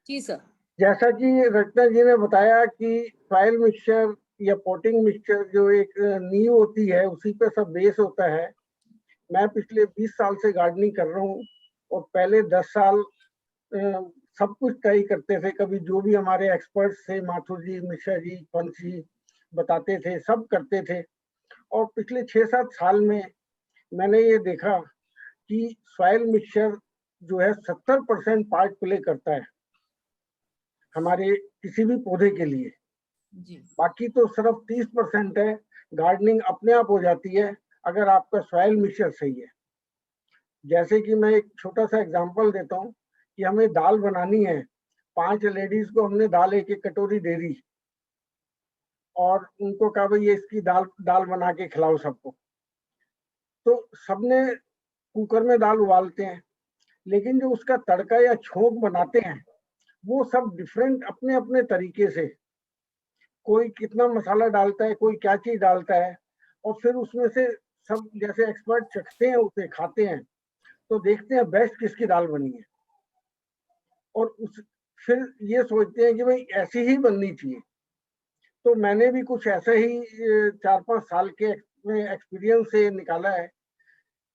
जी sir. जैसा कि रचना जी ने बताया कि सॉइल मिक्सचर या पॉटिंग मिक्सचर जो एक नींव होती है, उसी पे सब बेस होता है। मैं पिछले 20 साल से गार्डनिंग कर रहा हूँ और पहले 10 साल सब कुछ ट्राई करते थे। कभी जो भी हमारे एक्सपर्ट्स थे, माथुर जी, मिश्रा जी, पंत जी बताते थे, सब करते थे। और पिछले 6-7 साल में मैंने ये देखा कि सॉइल मिक्सचर जो है 70% पार्ट प्ले करता है हमारे किसी भी पौधे के लिए। जी। बाकी तो सिर्फ 30% है। गार्डनिंग अपने आप हो जाती है अगर आपका सॉइल मिक्सचर सही है। जैसे कि मैं एक छोटा सा एग्जांपल देता हूँ कि हमें दाल बनानी है, 5 लेडीज को हमने दाल एक एक कटोरी दे दी और उनको कहा भाई ये इसकी दाल दाल बना के खिलाओ सबको। तो सबने कुकर में दाल उबालते हैं, लेकिन जो उसका तड़का या छोंक बनाते हैं वो सब डिफरेंट अपने अपने तरीके से। कोई कितना मसाला डालता है, कोई क्या चीज डालता है, और फिर उसमें से सब जैसे एक्सपर्ट चखते हैं, उसे खाते हैं तो देखते हैं बेस्ट किसकी दाल बनी है, और उस फिर ये सोचते हैं कि भाई ऐसी ही बननी चाहिए। तो मैंने भी कुछ ऐसा ही 4-5 साल के एक्सपीरियंस से निकाला है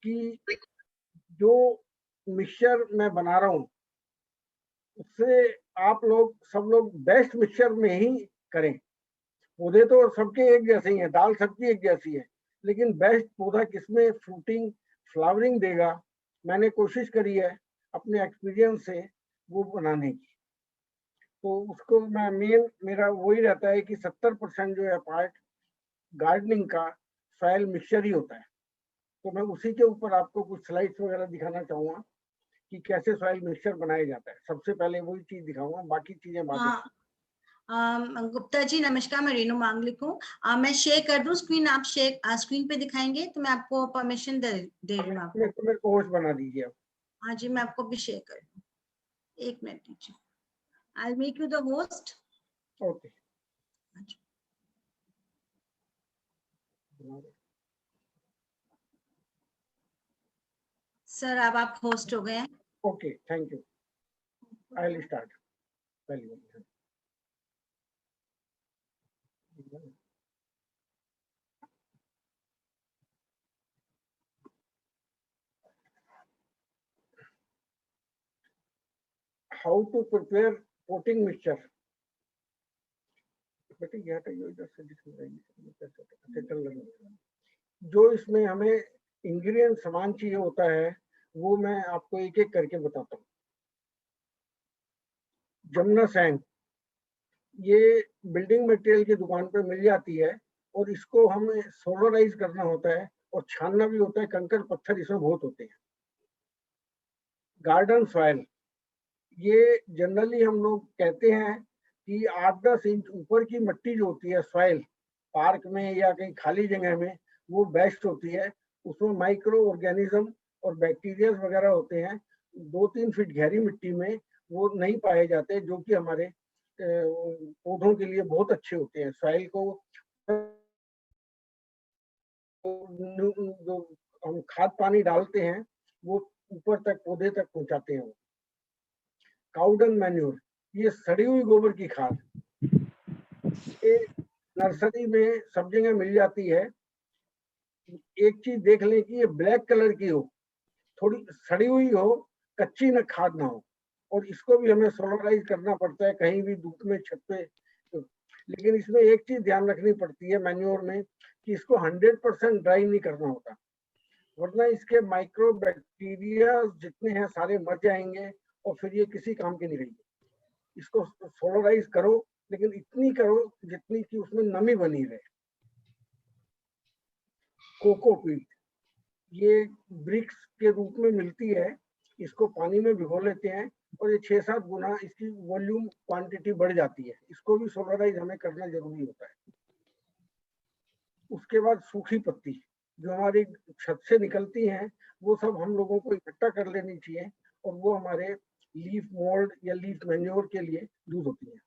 कि जो मिक्सचर मैं बना रहा हूँ उससे आप लोग सब लोग बेस्ट मिक्सचर में ही करें। पौधे तो सबके एक जैसे ही हैं, दाल सबकी एक जैसी है, लेकिन बेस्ट पौधा किसमें फ्रूटिंग फ्लावरिंग देगा, मैंने कोशिश करी है अपने एक्सपीरियंस से वो बनाने की। तो उसको मैं मेरा वही रहता है कि 70% जो है पार्ट गार्डनिंग का सॉइल मिक्सचर ही होता है। तो मैं उसी के ऊपर आपको कुछ स्लाइड्स वगैरह दिखाना चाहूंगा कि कैसे सॉइल मिक्सचर बनाया जाता है। सबसे पहले वही चीज दिखाऊंगा, बाकी चीजें बाद में। गुप्ता जी नमस्कार, मैं रेनू मांगलिक हूँ। मैं शेयर कर दूं स्क्रीन, आप शेयर स्क्रीन पे दिखाएंगे तो मैं आपको परमिशन दे रही हूँ। मेरे को होस्ट बना दीजिए आप। हाँ जी, मैं आपको भी शेयर कर दूं, 1 मिनट दीजिए। I'll make you the host. Okay. Sir अब आप होस्ट हो गए हैं। Okay, thank you. I will start. How to prepare potting mixture. जो इसमें हमें इंग्रेडिएंट सामान चाहिए होता है वो मैं आपको एक एक करके बताता हूँ। जमुना सैंड, ये बिल्डिंग मटेरियल की दुकान पे मिल जाती है और इसको हमें सोलराइज करना होता है और छानना भी होता है, कंकड़ पत्थर इसमें बहुत होते हैं। गार्डन सॉइल, ये जनरली हम लोग कहते हैं कि 8-10 इंच ऊपर की मिट्टी जो होती है सॉइल, पार्क में या कहीं खाली जगह में, वो बेस्ट होती है। उसमें माइक्रो ऑर्गेनिज्म और बैक्टीरिया वगैरह होते हैं। 2-3 फीट गहरी मिट्टी में वो नहीं पाए जाते, जो कि हमारे पौधों के लिए बहुत अच्छे होते हैं। सॉइल को जो हम खाद पानी डालते हैं वो ऊपर तक पौधे तक पहुंचाते हैं। काउडंग मैन्योर, ये सड़ी हुई गोबर की खाद, ये नर्सरी में सब जगह मिल जाती है। एक चीज देख लें कि ये ब्लैक कलर की हो, थोड़ी सड़ी हुई हो, कच्ची न खाद ना हो, और इसको भी हमें सोलराइज करना पड़ता है कहीं भी धूप में, छत पे। लेकिन इसमें एक चीज ध्यान रखनी पड़ती है मैन्योर में कि इसको 100% ड्राई नहीं करना होता, वरना इसके माइक्रो बैक्टीरिया जितने हैं सारे मर जाएंगे और फिर ये किसी काम की नहीं रहेगी। इसको सोलराइज करो, लेकिन इतनी करो जितनी कि उसमें नमी बनी रहे। कोकोपीट, ये ब्रिक्स के रूप में मिलती है, इसको पानी में भिगो लेते हैं और ये 6-7 गुना इसकी वॉल्यूम क्वांटिटी बढ़ जाती है। इसको भी सोलराइज हमें करना जरूरी होता है। उसके बाद सूखी पत्ती जो हमारी छत से निकलती हैं, वो सब हम लोगों को इकट्ठा कर लेनी चाहिए और वो हमारे लीफ मोल्ड या लीफ मैन्योर के लिए यूज होती है।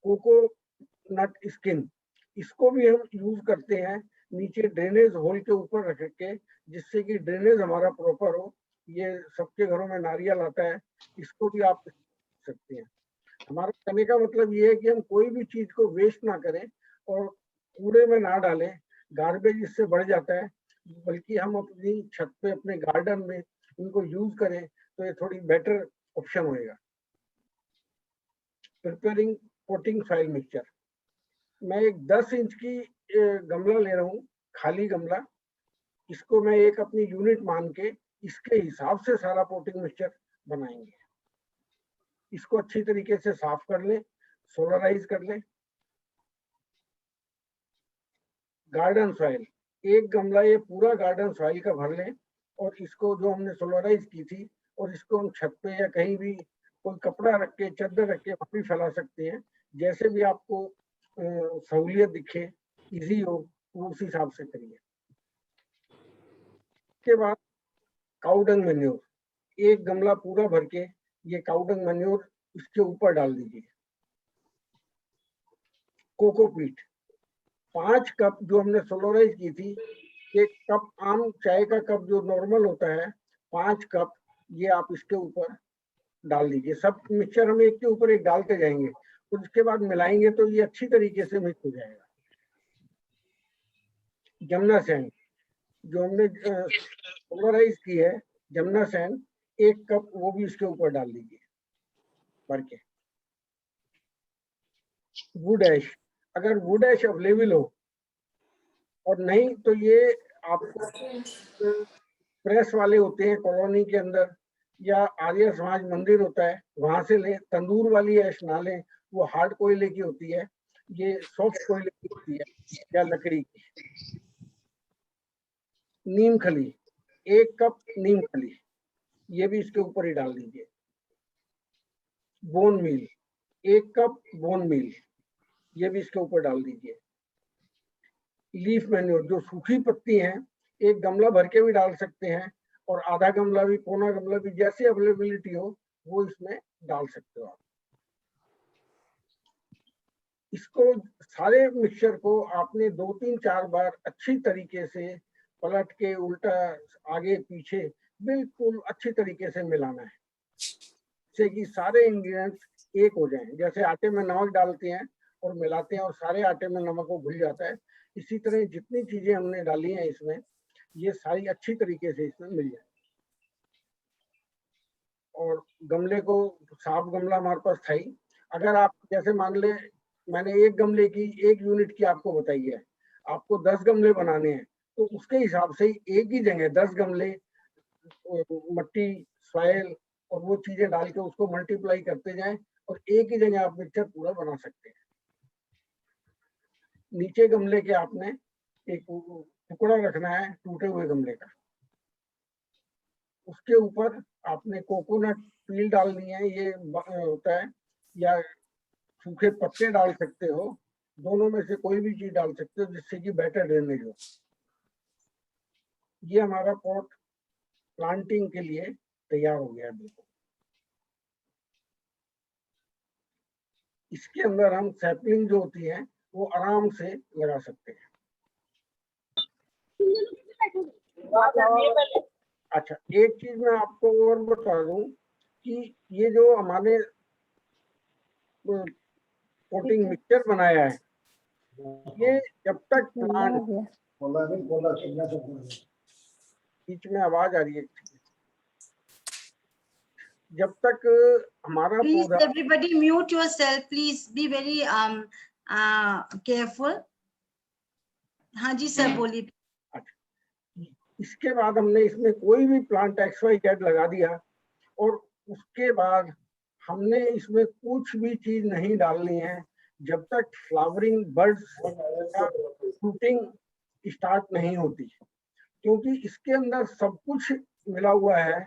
कोकोनट स्किन, इसको भी हम यूज करते हैं नीचे ड्रेनेज होल के ऊपर रख के, जिससे कि ड्रेनेज हमारा प्रॉपर हो। ये सबके घरों में नारियल आता है, इसको भी आप सकती हैं। हमारा कहने का मतलब ये है कि हम कोई भी चीज को वेस्ट ना करें और कूड़े में ना डालें, गार्बेज इससे बढ़ जाता है, बल्कि हम अपनी छत पे अपने गार्डन में इनको यूज करें तो ये थोड़ी बेटर ऑप्शन होएगा। प्रिपेयरिंग पोटिंग सॉइल मिक्सचर, मैं एक 10 इंच की गमला ले रहा हूँ, खाली गमला। इसको मैं एक अपनी यूनिट मान के इसके हिसाब से सारा पोटिंग मिक्सचर बनाएंगे। इसको अच्छी तरीके से साफ कर लें, सोलराइज कर लें। गार्डन सॉइल, एक गमला ये पूरा गार्डन सॉइल का भर लें और इसको जो हमने सोलराइज की थी, और इसको हम छत पे या कहीं भी कोई कपड़ा रख के, चादर रख के वहां भी फैला सकते हैं, जैसे भी आपको सहूलियत दिखे, इजी हो, वो उस हिसाब से करिए। उसके बाद काउडंग मैन्योर, एक गमला पूरा भर के ये काउडंग मैन्योर इसके ऊपर डाल दीजिए। कोकोपीट, 5 कप जो हमने सोलराइज की थी, एक कप आम चाय का कप जो नॉर्मल होता है, 5 कप ये आप इसके ऊपर डाल दीजिए। सब मिक्सचर हम एक के ऊपर एक डालते जाएंगे, तो उसके बाद मिलाएंगे तो ये अच्छी तरीके से मिक्स हो जाएगा। जमुना सैंड, जो हमने सोलराइज की है, जमुना सैंड 1 कप वो भी इसके ऊपर डाल दीजिए भर के। वुड ऐश, अगर वुड ऐश अवेलेबल हो, और नहीं तो ये आपको प्रेस वाले होते हैं कॉलोनी के अंदर, या आर्य समाज मंदिर होता है वहां से ले। तंदूर वाली ऐश ना लें, वो हार्ड कोयले की होती है, ये सॉफ्ट कोयले की होती है या लकड़ी की। नीम खली, 1 कप नीम खली, ये भी इसके ऊपर ही डाल दीजिए। Bone meal, 1 cup bone meal, ये भी इसके ऊपर डाल दीजिए। लीफ मैन्योर, जो सूखी पत्ती हैं, एक गमला भर के भी डाल सकते हैं, और आधा गमला भी, पौना गमला भी, जैसे अवेलेबिलिटी हो वो इसमें डाल सकते हो आप। इसको सारे मिक्सचर को आपने 2-3-4 बार अच्छी तरीके से पलट के, उल्टा, आगे पीछे, बिल्कुल अच्छी तरीके से मिलाना है, जिससे कि सारे इंग्रेडिएंट्स एक हो जाएं। जैसे आटे में नमक डालते हैं और मिलाते हैं और सारे आटे में नमक को घुल जाता है, इसी तरह जितनी चीजें हमने डाली हैं इसमें, ये सारी अच्छी तरीके से इसमें मिल जाए। और गमले को, साफ गमला हमारे पास था ही। अगर आप जैसे मान ले, मैंने एक गमले की, एक यूनिट की आपको बताई है, आपको 10 गमले बनाने हैं, तो उसके हिसाब से एक ही जगह 10 गमले मट्टी, सॉइल और वो चीजें डाल के उसको मल्टीप्लाई करते जाएं, और एक ही जगह आप मिक्सचर पूरा बना सकते हैं। नीचे गमले के आपने एक टुकड़ा रखना है टूटे हुए गमले का, उसके ऊपर आपने कोकोनट पील डालनी है, ये होता है, या सूखे पत्ते डाल सकते हो, दोनों में से कोई भी चीज डाल सकते हो जिससे कि बेटर ड्रेनेज हो। ये हमारा पॉट प्लांटिंग के लिए तैयार हो गया है बिल्कुल। इसके अंदर हम सैपलिंग जो होती है वो आराम से लगा सकते हैं। अच्छा, एक चीज मैं आपको और बता दूं कि ये जो हमारे पोटिंग मिक्सचर बनाया है, ये जब तक प्लांट, बीच में आवाज आ रही है, जब तक हमारा प्लीज पौधा, everybody mute yourself, please be very careful. हाँ जी सर, बोलिए। इसके बाद हमने इसमें कोई भी प्लांट XYZ लगा दिया, और उसके बाद हमने इसमें कुछ भी चीज नहीं डालनी है जब तक फ्लावरिंग बर्ड्स या फ्रूटिंग स्टार्ट नहीं होती, क्योंकि इसके अंदर सब कुछ मिला हुआ है।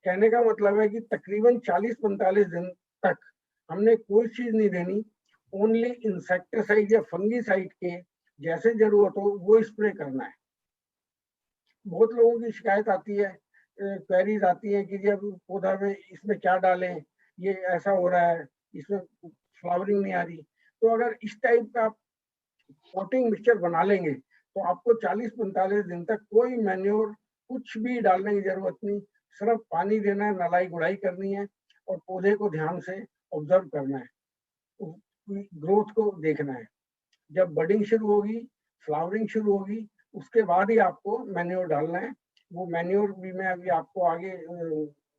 कहने का मतलब है कि तकरीबन 40-45 दिन तक हमने कोई चीज नहीं देनी, ओनली इंसेक्टिसाइड या फंगीसाइड के जैसे जरूरत हो वो स्प्रे करना है। बहुत लोगों की शिकायत आती है, क्वेरीज आती है कि जब पौधा में इसमें क्या डालें, ये ऐसा हो रहा है, इसमें फ्लावरिंग नहीं आ रही। तो अगर इस टाइप का आप पॉटिंग मिक्सचर बना लेंगे तो आपको 40-45 दिन तक कोई मैन्योर कुछ भी डालने की जरूरत नहीं, सिर्फ पानी देना है, नलाई गुड़ाई करनी है और पौधे को ध्यान से ऑब्जर्व करना है, ग्रोथ को देखना है। जब बडिंग शुरू होगी, फ्लावरिंग शुरू होगी, उसके बाद ही आपको मैन्योर डालना है। वो मैन्योर भी मैं अभी आपको आगे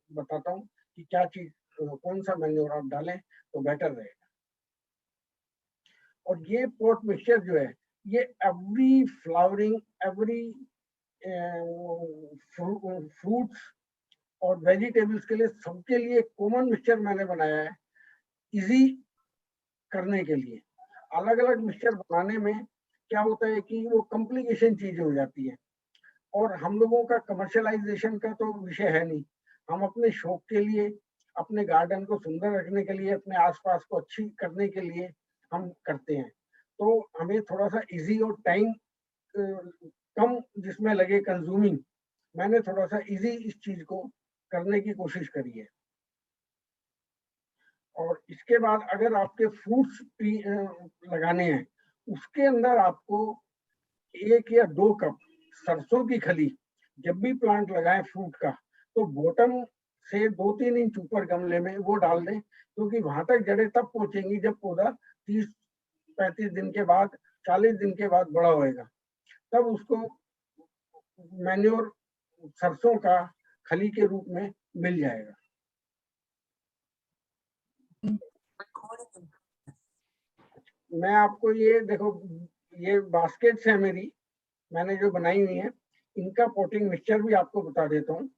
बताता हूँ कि क्या चीज, कौन सा मैन्योर आप डालें तो बेटर रहेगा। और ये पॉट मिक्सचर जो है, ये एवरी फ्लावरिंग, एवरी फ्रूट्स और वेजिटेबल्स के लिए, सबके लिए कॉमन मिक्सचर मैंने बनाया है, इजी करने के लिए। अलग अलग मिक्सचर बनाने में क्या होता है कि वो कॉम्प्लिकेशन चीजें हो जाती है, और हम लोगों का कमर्शियलाइजेशन का तो विषय है नहीं। हम अपने शौक के लिए, अपने गार्डन को सुंदर रखने के लिए, अपने आसपास को अच्छी करने के लिए हम करते हैं। तो हमें थोड़ा सा इजी और टाइम कम जिसमें लगे कंज्यूमिंग, मैंने थोड़ा सा इजी इस चीज को करने की कोशिश करी है। और इसके बाद अगर आपके फ्रूट्स लगाने हैं, उसके अंदर आपको 1 या 2 कप सरसों की खली, जब भी प्लांट लगाएं फ्रूट का, तो बॉटम से 2-3 इंच ऊपर गमले में वो डाल दें, क्योंकि वहां तक जड़ें तब पहुंचेंगी जब पौधा 30-35 दिन के बाद, 40 दिन के बाद बड़ा होएगा। तब उसको मैन्योर सरसों का खली के रूप में मिल जाएगा। मैं आपको ये देखो, ये बास्केट्स है मेरी, मैंने जो बनाई हुई है, इनका पोटिंग मिक्सचर भी आपको बता देता हूँ।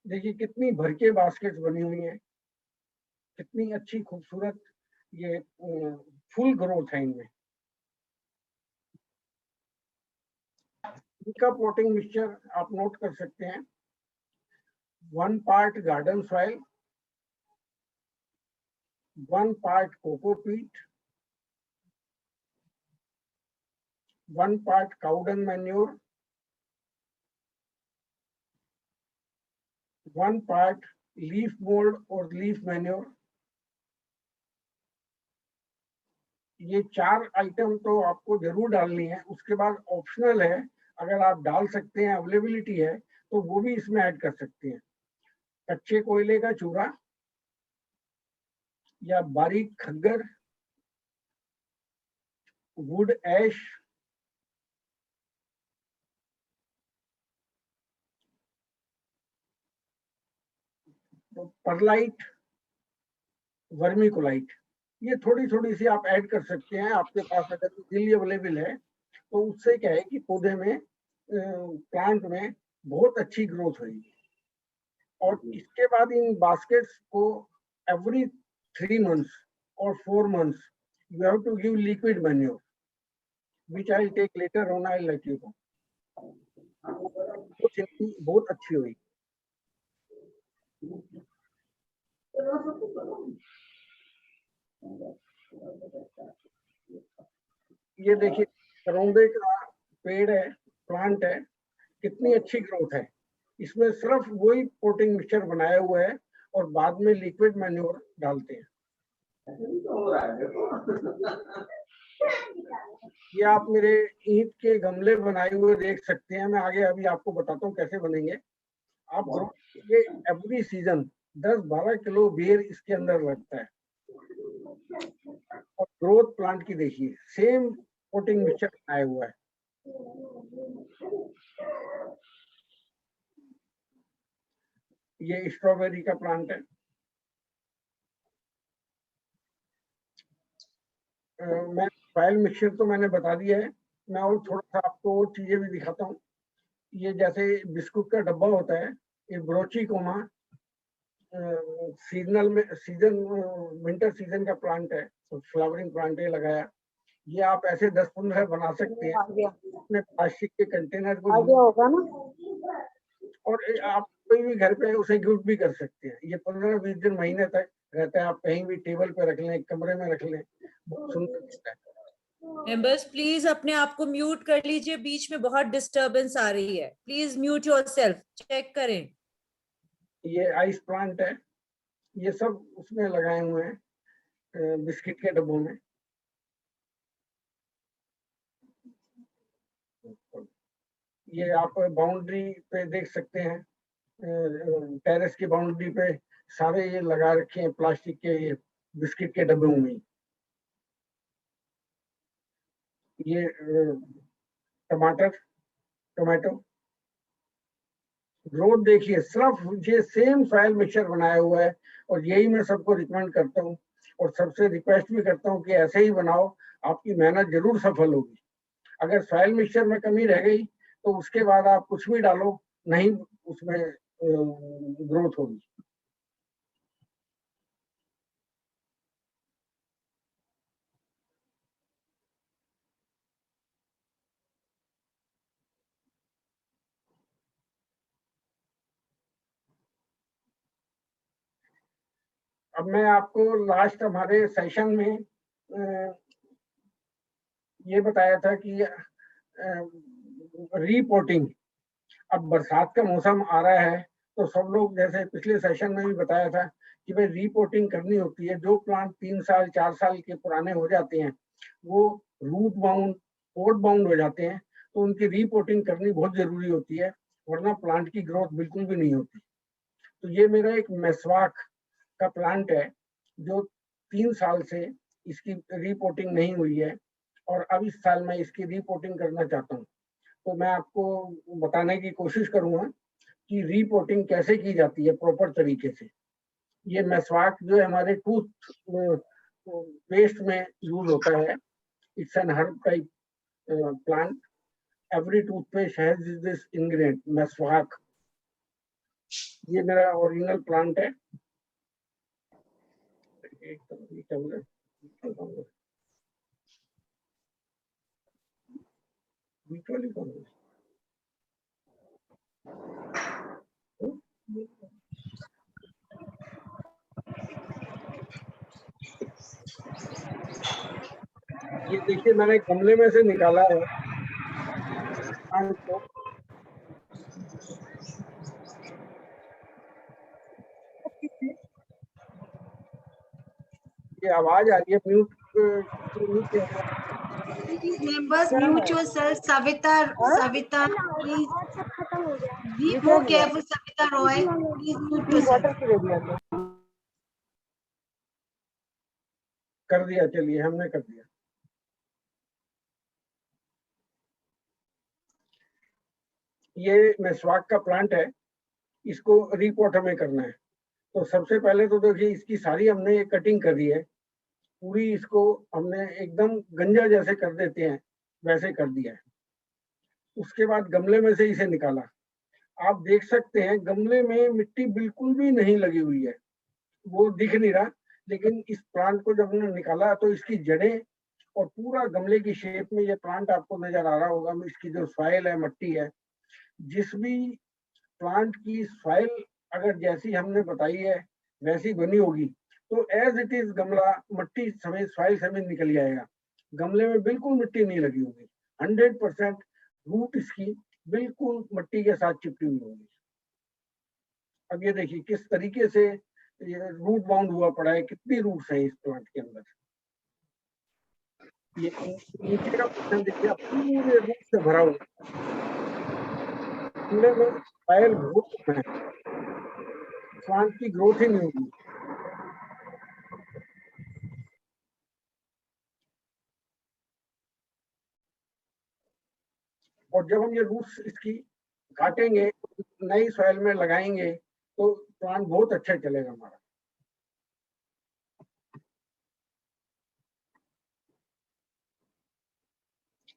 देखिए कितनी भर के बास्केट्स बनी हुई हैं, कितनी अच्छी खूबसूरत, ये फुल ग्रोथ है इनमें। इनका पोटिंग मिक्सचर आप नोट कर सकते हैं: 1 part garden soil, 1 part cocopeat, 1 part cow dung manure, 1 part leaf mould और लीफ मैन्योर। ये 4 आइटम तो आपको जरूर डालनी है। उसके बाद ऑप्शनल है, अगर आप डाल सकते हैं, अवेलेबिलिटी है, तो वो भी इसमें ऐड कर सकते हैं। कच्चे कोयले का चूरा या बारीक Ghaggar, would ash, pearlite, vermiculite, ये थोड़ी थोड़ी सी आप ऐड कर सकते हैं। आपके पास अगर इजीली अवेलेबल है तो उससे क्या है कि पौधे में, प्लांट में बहुत अच्छी ग्रोथ होगी। और इसके बाद इन बास्केट्स को every 3 months or 4 months you have to give liquid manure, which I'll take later on, I'll let you know. कुछ इनकी बहुत अच्छी हुई। ये देखिए करौंदे का पेड़ है, प्लांट है, कितनी अच्छी ग्रोथ है। इसमें सिर्फ वही पोटिंग मिक्सचर बनाया हुआ है और बाद में लिक्विड मैन्योर डालते हैं। ये आप मेरे ईंट के गमले बनाए हुए देख सकते हैं। मैं आगे अभी आपको बताता हूँ कैसे बनेंगे। आप ये एवरी सीजन 10-12 किलो बेर इसके अंदर लगता है। और ग्रोथ प्लांट की देखिए, सेम पोटिंग मिक्सचर बनाया हुआ है। ये स्ट्रॉबेरी का प्लांट है। मैं फाइल मिक्सचर तो मैंने बता दिया है। मैं और थोड़ा सा आपको और चीजें भी दिखाता हूँ। ये जैसे बिस्कुट का डब्बा होता है, ये ब्रोची कोमा सीजनल में, सीजन विंटर सीजन का प्लांट है, फ्लावरिंग प्लांट है लगाया। ये आप ऐसे 10-15 बना सकते हैं अपने प्लास्टिक के कंटेनर को, होगा ना। और आप कोई भी घर पे उसे गिफ्ट भी कर सकते हैं। ये 15-20 दिन, महीने तक रहता है। आप कहीं भी टेबल पे रख लें, कमरे में रख लें, बहुत सुंदर दिखता है। मेंबर्स प्लीज अपने आप को म्यूट कर लीजिए, बीच में बहुत डिस्टरबेंस आ रही है। प्लीज म्यूट योरसेल्फ, चेक करें। ये आइस प्लांट है, ये सब उसमें लगाए हुए हैं बिस्किट के डब्बों में। ये आप बाउंड्री पे देख सकते हैं, टेरेस की बाउंड्री पे सारे ये लगा रखे हैं प्लास्टिक के ये बिस्किट के डब्बों में। ये टमाटो ग्रोथ देखिए, सिर्फ ये सेम सॉइल मिक्सचर बनाया हुआ है, और यही मैं सबको रिकमेंड करता हूँ, और सबसे रिक्वेस्ट भी करता हूँ कि ऐसे ही बनाओ, आपकी मेहनत जरूर सफल होगी। अगर सॉइल मिक्सचर में कमी रह गई तो उसके बाद आप कुछ भी डालो, नहीं उसमें ग्रोथ होगी। अब मैं आपको लास्ट हमारे सेशन में ये बताया था कि रिपोर्टिंग, अब बरसात का मौसम आ रहा है, तो सब लोग जैसे पिछले सेशन में भी बताया था कि भाई रिपोर्टिंग करनी होती है। जो प्लांट 3 साल 4 साल के पुराने हो जाते हैं, वो रूट बाउंड पोर्ट बाउंड हो जाते हैं, तो उनकी रिपोर्टिंग करनी बहुत जरूरी होती है, वरना प्लांट की ग्रोथ बिल्कुल भी नहीं होती। तो ये मेरा एक मेस्वाक का प्लांट है, जो 3 साल से इसकी रिपोर्टिंग नहीं हुई है, और अब इस साल मैं इसकी रिपोर्टिंग करना चाहता हूँ। तो मैं आपको बताने की कोशिश करूंगा कि रिपोर्टिंग कैसे की जाती है प्रॉपर तरीके से। ये मेस्वाक जो है हमारे टूथ पेस्ट में यूज होता है। It's an herb type plant. Every toothpaste has this ingredient मेस्वाक। ये मेरा ओरिजिनल प्लांट है। ये देखिए, मैंने गमले में से निकाला है प्लांट को। ये आवाज आ रही है, म्यूट किया गया। Members, mute yourself. Savita, please. Be more careful, Savita Roy. Please mute yourself. कर दिया, चलिए हमने कर दिया। ये मेस्वाक का प्लांट है, इसको रिपोर्ट हमें करना है। तो सबसे पहले तो देखिए, इसकी सारी हमने कटिंग कर दी है पूरी, इसको हमने एकदम गंजा जैसे कर देते हैं वैसे कर दिया है। उसके बाद गमले में से इसे निकाला। आप देख सकते हैं गमले में मिट्टी बिल्कुल भी नहीं लगी हुई है, वो दिख नहीं रहा, लेकिन इस प्लांट को जब हमने निकाला तो इसकी जड़ें और पूरा गमले की शेप में ये प्लांट आपको नजर आ रहा होगा। इसकी जो सॉइल है, मट्टी है, जिस भी प्लांट की सॉइल अगर जैसी हमने बताई है वैसी बनी होगी, तो एज इट इज गमला मट्टी समेत सॉइल समेत निकल जाएगा। गमले में बिल्कुल मिट्टी नहीं लगी होगी, 100% रूट इसकी बिल्कुल मट्टी के साथ चिपटी हुई होगी। अब ये देखिए किस तरीके से ये रूट बाउंड हुआ पड़ा है, कितनी रूट्स है इस प्लांट के अंदर। ये नीचे का पोर्शन देखिए, आप पूरे रूट से भरा हुआ है, सॉइल बहुत कम है, प्लांट की ग्रोथ ही नहीं होगी। और जब हम ये रूट्स इसकी काटेंगे, नई सॉइल में लगाएंगे, तो प्लांट बहुत अच्छा चलेगा हमारा।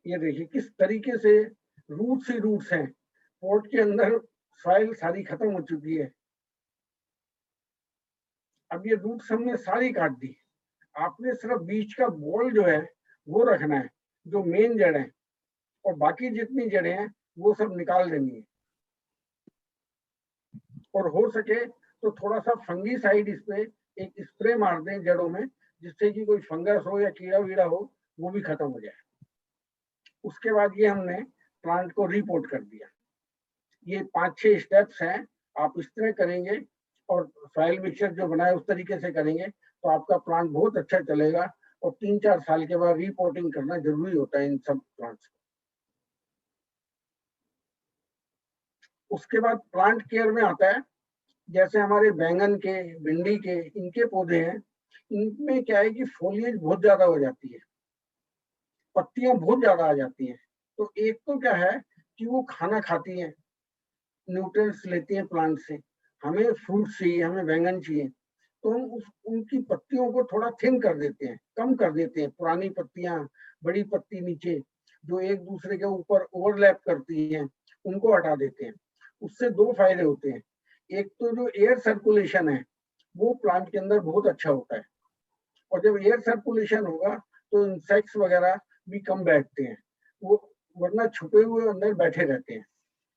ये देखिए किस तरीके से रूट्स ही रूट्स हैं, पॉट के अंदर सॉइल सारी खत्म हो चुकी है। अब ये रूट्स हमने सारी काट दी। आपने सिर्फ बीच का बॉल जो है वो रखना है, जो मेन जड़ है, और बाकी जितनी जड़ें हैं वो सब निकाल देनी है। और हो सके तो थोड़ा सा फंगीसाइड इस पे एक स्प्रे मार दें जड़ों में, जिससे कि कोई फंगस हो या कीड़ा वीड़ा हो वो भी खत्म हो जाए। उसके बाद ये हमने प्लांट को रिपोर्ट कर दिया। ये 5-6 स्टेप्स हैं, आप इस तरह करेंगे और सॉइल मिक्सचर जो बनाए उस तरीके से करेंगे तो आपका प्लांट बहुत अच्छा चलेगा। और 3-4 साल के बाद रिपोर्टिंग करना जरूरी होता है इन सब प्लांट्स। उसके बाद प्लांट केयर में आता है, जैसे हमारे बैंगन के, भिंडी के, इनके पौधे हैं, इनमें क्या है कि फोलिएज बहुत ज्यादा हो जाती है, पत्तियां बहुत ज्यादा आ जाती हैं। तो एक तो क्या है कि वो खाना खाती हैं, न्यूट्रिएंट्स लेती हैं प्लांट से, हमें फ्रूट चाहिए, हमें बैंगन चाहिए, तो हम उनकी पत्तियों को थोड़ा थिन कर देते हैं, कम कर देते हैं। पुरानी पत्तियां, बड़ी पत्ती नीचे जो एक दूसरे के ऊपर ओवरलैप करती हैं, उनको हटा देते हैं। उससे दो फायदे होते हैं। एक तो जो एयर सर्कुलेशन है वो प्लांट के अंदर बहुत अच्छा होता है, और जब एयर सर्कुलेशन होगा तो इंसेक्ट्स वगैरह भी कम बैठते हैं, वो वरना छुपे हुए अंदर बैठे रहते हैं,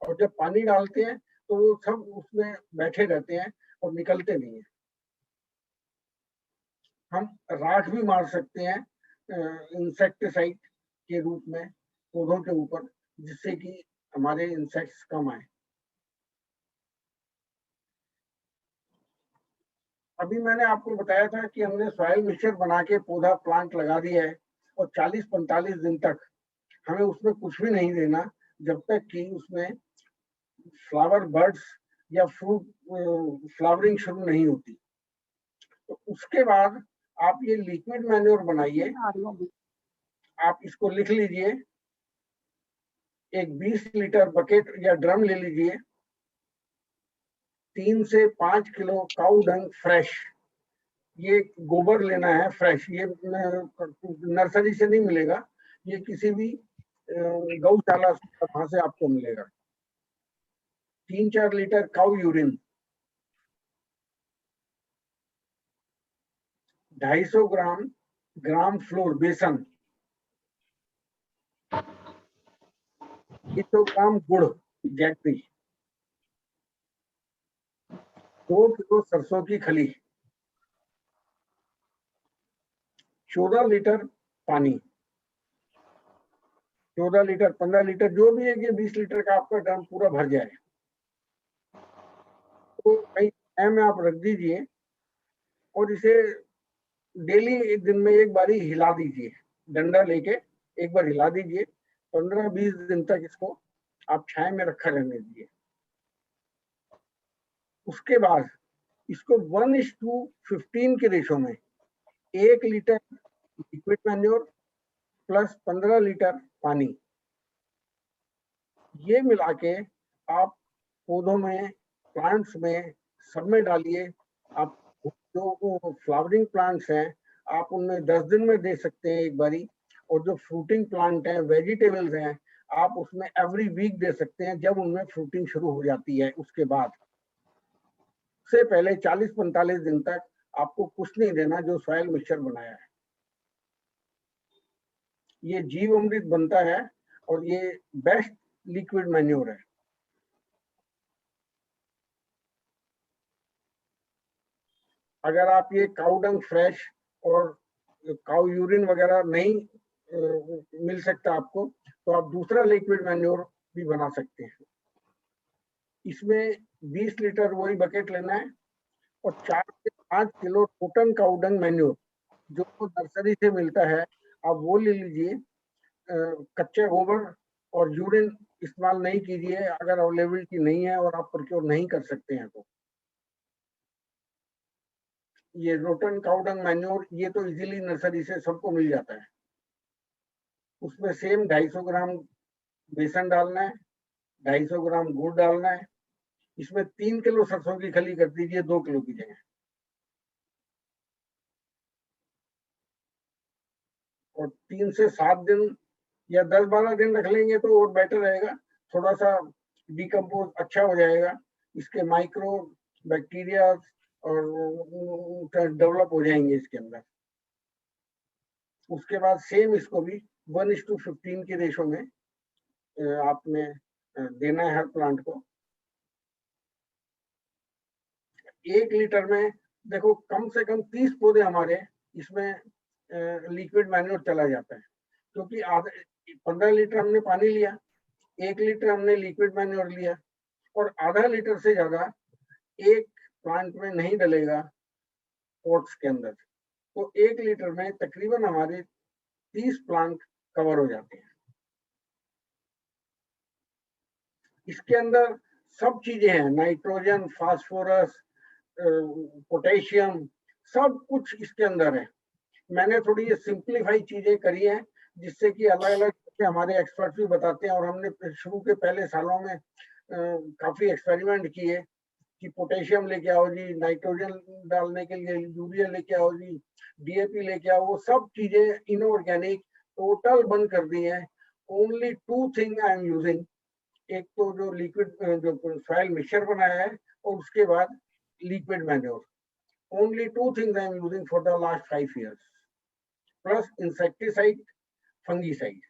और जब पानी डालते हैं तो वो सब उसमें बैठे रहते हैं और निकलते नहीं है। हम राख भी मार सकते हैं इंसेक्टिसाइड के रूप में पौधों के ऊपर, जिससे कि हमारे इंसेक्ट्स कम आए। अभी मैंने आपको बताया था कि हमने सॉइल मिक्सचर बना के पौधा प्लांट लगा दिया है, और 40-45 दिन तक हमें उसमें कुछ भी नहीं देना, जब तक कि उसमें फ्लावर बर्ड्स या फ्रूट फ्लावरिंग शुरू नहीं होती। तो उसके बाद आप ये लिक्विड मैन्योर बनाइए। आप इसको लिख लीजिए, एक 20 लीटर बकेट या ड्रम ले लीजिए, 3 से 5 किलो काऊ डंग फ्रेश, ये गोबर लेना है फ्रेश, ये नर्सरी से नहीं मिलेगा, ये किसी भी गौशाला वहां से आपको मिलेगा। 3-4 लीटर काऊ यूरिन, 250 ग्राम फ्लोर बेसन, 100 ग्राम गुड़ जैगरी, 2 किलो सरसों की खली, 14 लीटर पानी, 14 लीटर 15 लीटर जो भी है, कि 20 लीटर का आपका ड्रम पूरा भर जाए। तो कहीं में आप रख दीजिए, और इसे डेली एक दिन में एक बारी हिला दीजिए, डंडा लेके एक बार हिला दीजिए। 15-20 दिन तक इसको आप छाया में रखा रहने दीजिए। उसके बाद इसको 1:15 के रेशो में 1 litre liquid manure plus 15 litre पानी, ये मिला के आप पौधों में, प्लांट्स में, सब में डालिए। आप जो फ्लावरिंग प्लांट्स हैं आप उनमें 10 दिन में दे सकते हैं एक बारी, और जो फ्रूटिंग प्लांट हैं, वेजिटेबल्स हैं, आप उसमें एवरी वीक दे सकते हैं, जब उनमें फ्रूटिंग शुरू हो जाती है। उसके बाद से पहले 40-45 दिन तक आपको कुछ नहीं देना जो सॉइल मिक्सचर बनाया है। ये जीव अमृत बनता है, और ये बेस्ट लिक्विड मैन्योर है। अगर आप ये काऊ डंग फ्रेश और काऊ यूरिन वगैरह नहीं मिल सकता आपको, तो आप दूसरा लिक्विड मैन्योर भी बना सकते हैं। इसमें 20 लीटर वही बकेट लेना है, और 4 से 5 किलो टोटन काऊ डंग मैन्योर जो नर्सरी से मिलता है, आप वो ले लीजिए। कच्चे गोबर और यूरिन इस्तेमाल नहीं कीजिए अगर अवेलेबिलिटी नहीं है और आप प्रोक्योर नहीं कर सकते हैं तो। ये रोटन काऊ डंग मैन्योर ये तो इजीली नर्सरी से सबको मिल जाता है। उसमें सेम 250 ग्राम बेसन डालना है, 250 ग्राम गुड़ डालना है। इसमें 3 किलो सरसों की खली कर दीजिए 2 किलो की जगह, और 3 से 7 दिन या 10-12 दिन रख लेंगे तो और बेटर रहेगा। थोड़ा सा डिकम्पोज अच्छा हो जाएगा, इसके माइक्रो बैक्टीरिया और डेवलप हो जाएंगे इसके अंदर। उसके बाद सेम इसको भी 1:15 के रेशो में आपने देना है हर प्लांट को। 1 लीटर में देखो कम से कम 30 पौधे हमारे इसमें लिक्विड मैन्योर चला जाता है, क्योंकि 15 लीटर हमने पानी लिया, 1 लीटर हमने लिक्विड मैन्योर लिया, और आधा लीटर से ज्यादा एक प्लांट में नहीं डलेगा पॉट्स के अंदर। तो 1 लीटर में तकरीबन हमारे 30 प्लांट कवर हो जाते हैं। इसके अंदर सब चीजें हैं, नाइट्रोजन, फास्फोरस, पोटेशियम, सब कुछ इसके अंदर है। मैंने थोड़ी ये सिंप्लीफाई चीजें करी हैं, जिससे कि अलग अलग हमारे एक्सपर्ट भी बताते हैं, और हमने शुरू के पहले सालों में काफी एक्सपेरिमेंट किए कि पोटेशियम लेके आओ जी, नाइट्रोजन डालने के लिए यूरिया लेके आओ जी, डीएपी लेके आओ, वो सब चीजें इनऑर्गेनिक टोटल बंद कर दी है। Only 2 thing I am using, एक तो जो लिक्विड जो सॉइल मिक्सचर बनाया है, और उसके बाद liquid manure. Only 2 things I am using for the last 5 years, plus insecticide, fungicide.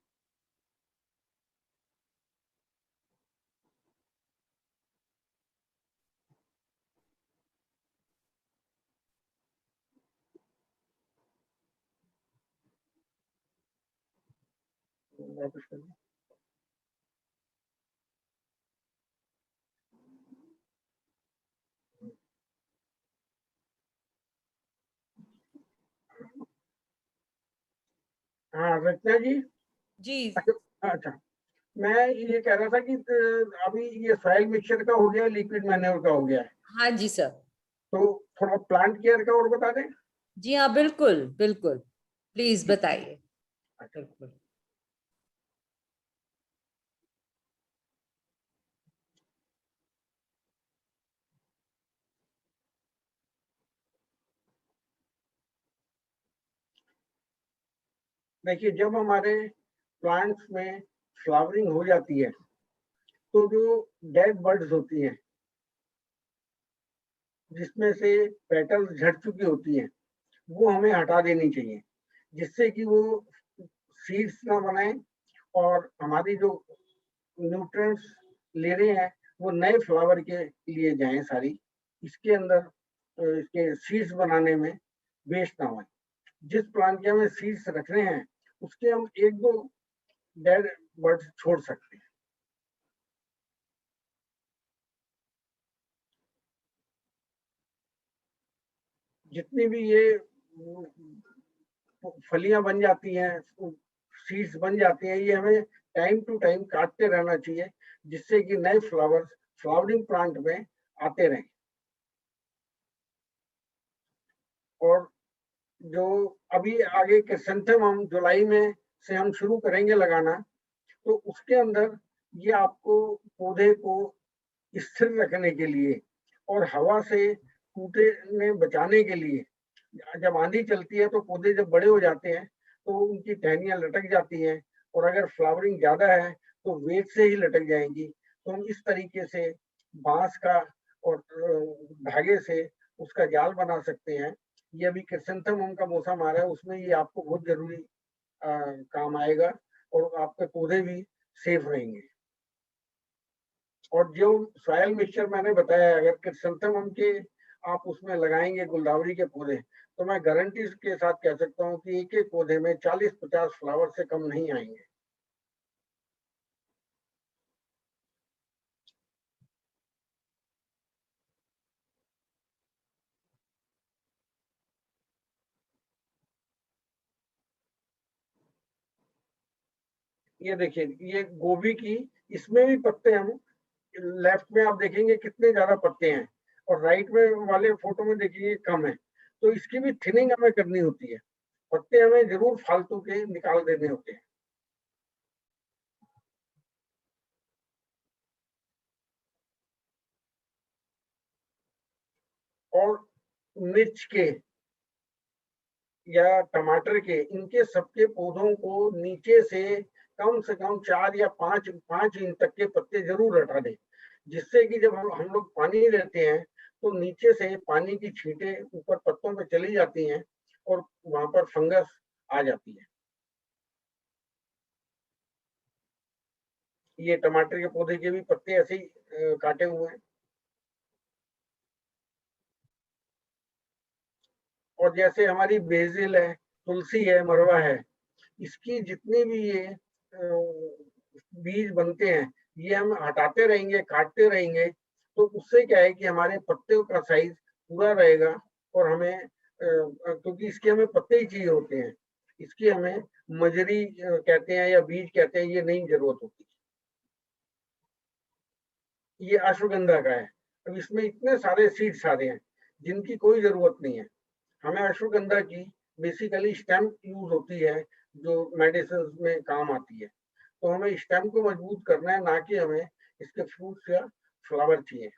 वापस करिए। हाँ रचना जी। जी अच्छा, मैं ये कह रहा था कि अभी ये सॉइल मिक्सचर का हो गया, लिक्विड मैन्योर का हो गया है, हाँ जी सर। तो थोड़ा प्लांट केयर का और बता दें। जी हाँ, बिल्कुल बिल्कुल, प्लीज बताइए। अच्छा, बिल्कुल। देखिए जब हमारे प्लांट्स में फ्लावरिंग हो जाती है, तो जो डेड बर्ड्स होती हैं, जिसमें से पेटल्स झड़ चुकी होती हैं, वो हमें हटा देनी चाहिए, जिससे कि वो सीड्स ना बनाए, और हमारी जो न्यूट्रिएंट्स ले रहे हैं वो नए फ्लावर के लिए जाएं सारी, इसके अंदर इसके सीड्स बनाने में वेस्ट ना हो। जिस प्लांट के हमें सीड्स रखने हैं, उसके हम 1-2 डेड बर्ड्स छोड़ सकते हैं। जितनी भी ये फलियां बन जाती हैं, सीड्स बन जाती हैं, ये हमें टाइम टू टाइम काटते रहना चाहिए, जिससे कि नए फ्लावर्स फ्लावरिंग प्लांट में आते रहें। और जो अभी आगे क्रिसेंथेमम हम जुलाई में से हम शुरू करेंगे लगाना, तो उसके अंदर ये आपको पौधे को स्थिर रखने के लिए और हवा से टूटने बचाने के लिए, जब आंधी चलती है तो पौधे जब बड़े हो जाते हैं तो उनकी टहनियां लटक जाती हैं, और अगर फ्लावरिंग ज्यादा है तो वेट से ही लटक जाएंगी। तो हम इस तरीके से बांस का और धागे से उसका जाल बना सकते हैं। ये अभी क्रिसेंथेमम का मौसम आ रहा है, उसमें ये आपको बहुत जरूरी काम आएगा, और आपके पौधे भी सेफ रहेंगे। और जो सॉयल मिक्सचर मैंने बताया, अगर क्रिसेंथेमम के आप उसमें लगाएंगे गुलदावरी के पौधे, तो मैं गारंटी के साथ कह सकता हूँ कि एक एक पौधे में 40-50 फ्लावर से कम नहीं आएंगे। ये देखिए, ये गोभी की, इसमें भी पत्ते हम लेफ्ट में आप देखेंगे कितने ज्यादा पत्ते हैं, और राइट में वाले फोटो में देखिए कम है। तो इसकी भी थिनिंग हमें करनी होती है, पत्ते हमें जरूर फालतू के निकाल देने होते हैं। और मिर्च के या टमाटर के, इनके सबके पौधों को नीचे से कम 4 या 5 इंच तक के पत्ते जरूर हटा दें, जिससे कि जब हम लोग पानी देते हैं तो नीचे से पानी की छींटें ऊपर पत्तों पे चली जाती हैं, और वहां पर फंगस आ जाती है। ये टमाटर के पौधे के भी पत्ते ऐसे ही काटे हुए हैं। और जैसे हमारी बेसिल है, तुलसी है, मरवा है, इसकी जितनी भी ये बीज बनते हैं, ये हम हटाते रहेंगे, काटते रहेंगे, तो उससे क्या है कि हमारे पत्ते का साइज पूरा रहेगा, और हमें क्योंकि इसके हमें पत्ते ही चाहिए होते हैं, इसकी हमें मजरी कहते हैं या बीज कहते हैं, ये नहीं जरूरत होती। ये अश्वगंधा का है। अब इसमें इतने सारे सीड्स आ रहे हैं जिनकी कोई जरूरत नहीं है, हमें अश्वगंधा की बेसिकली स्टेम यूज होती है जो मेडिसिन में काम आती है, तो हमें स्टेम को मजबूत करना है, ना कि हमें इसके फ्रूट्स या फ्लावर चाहिए।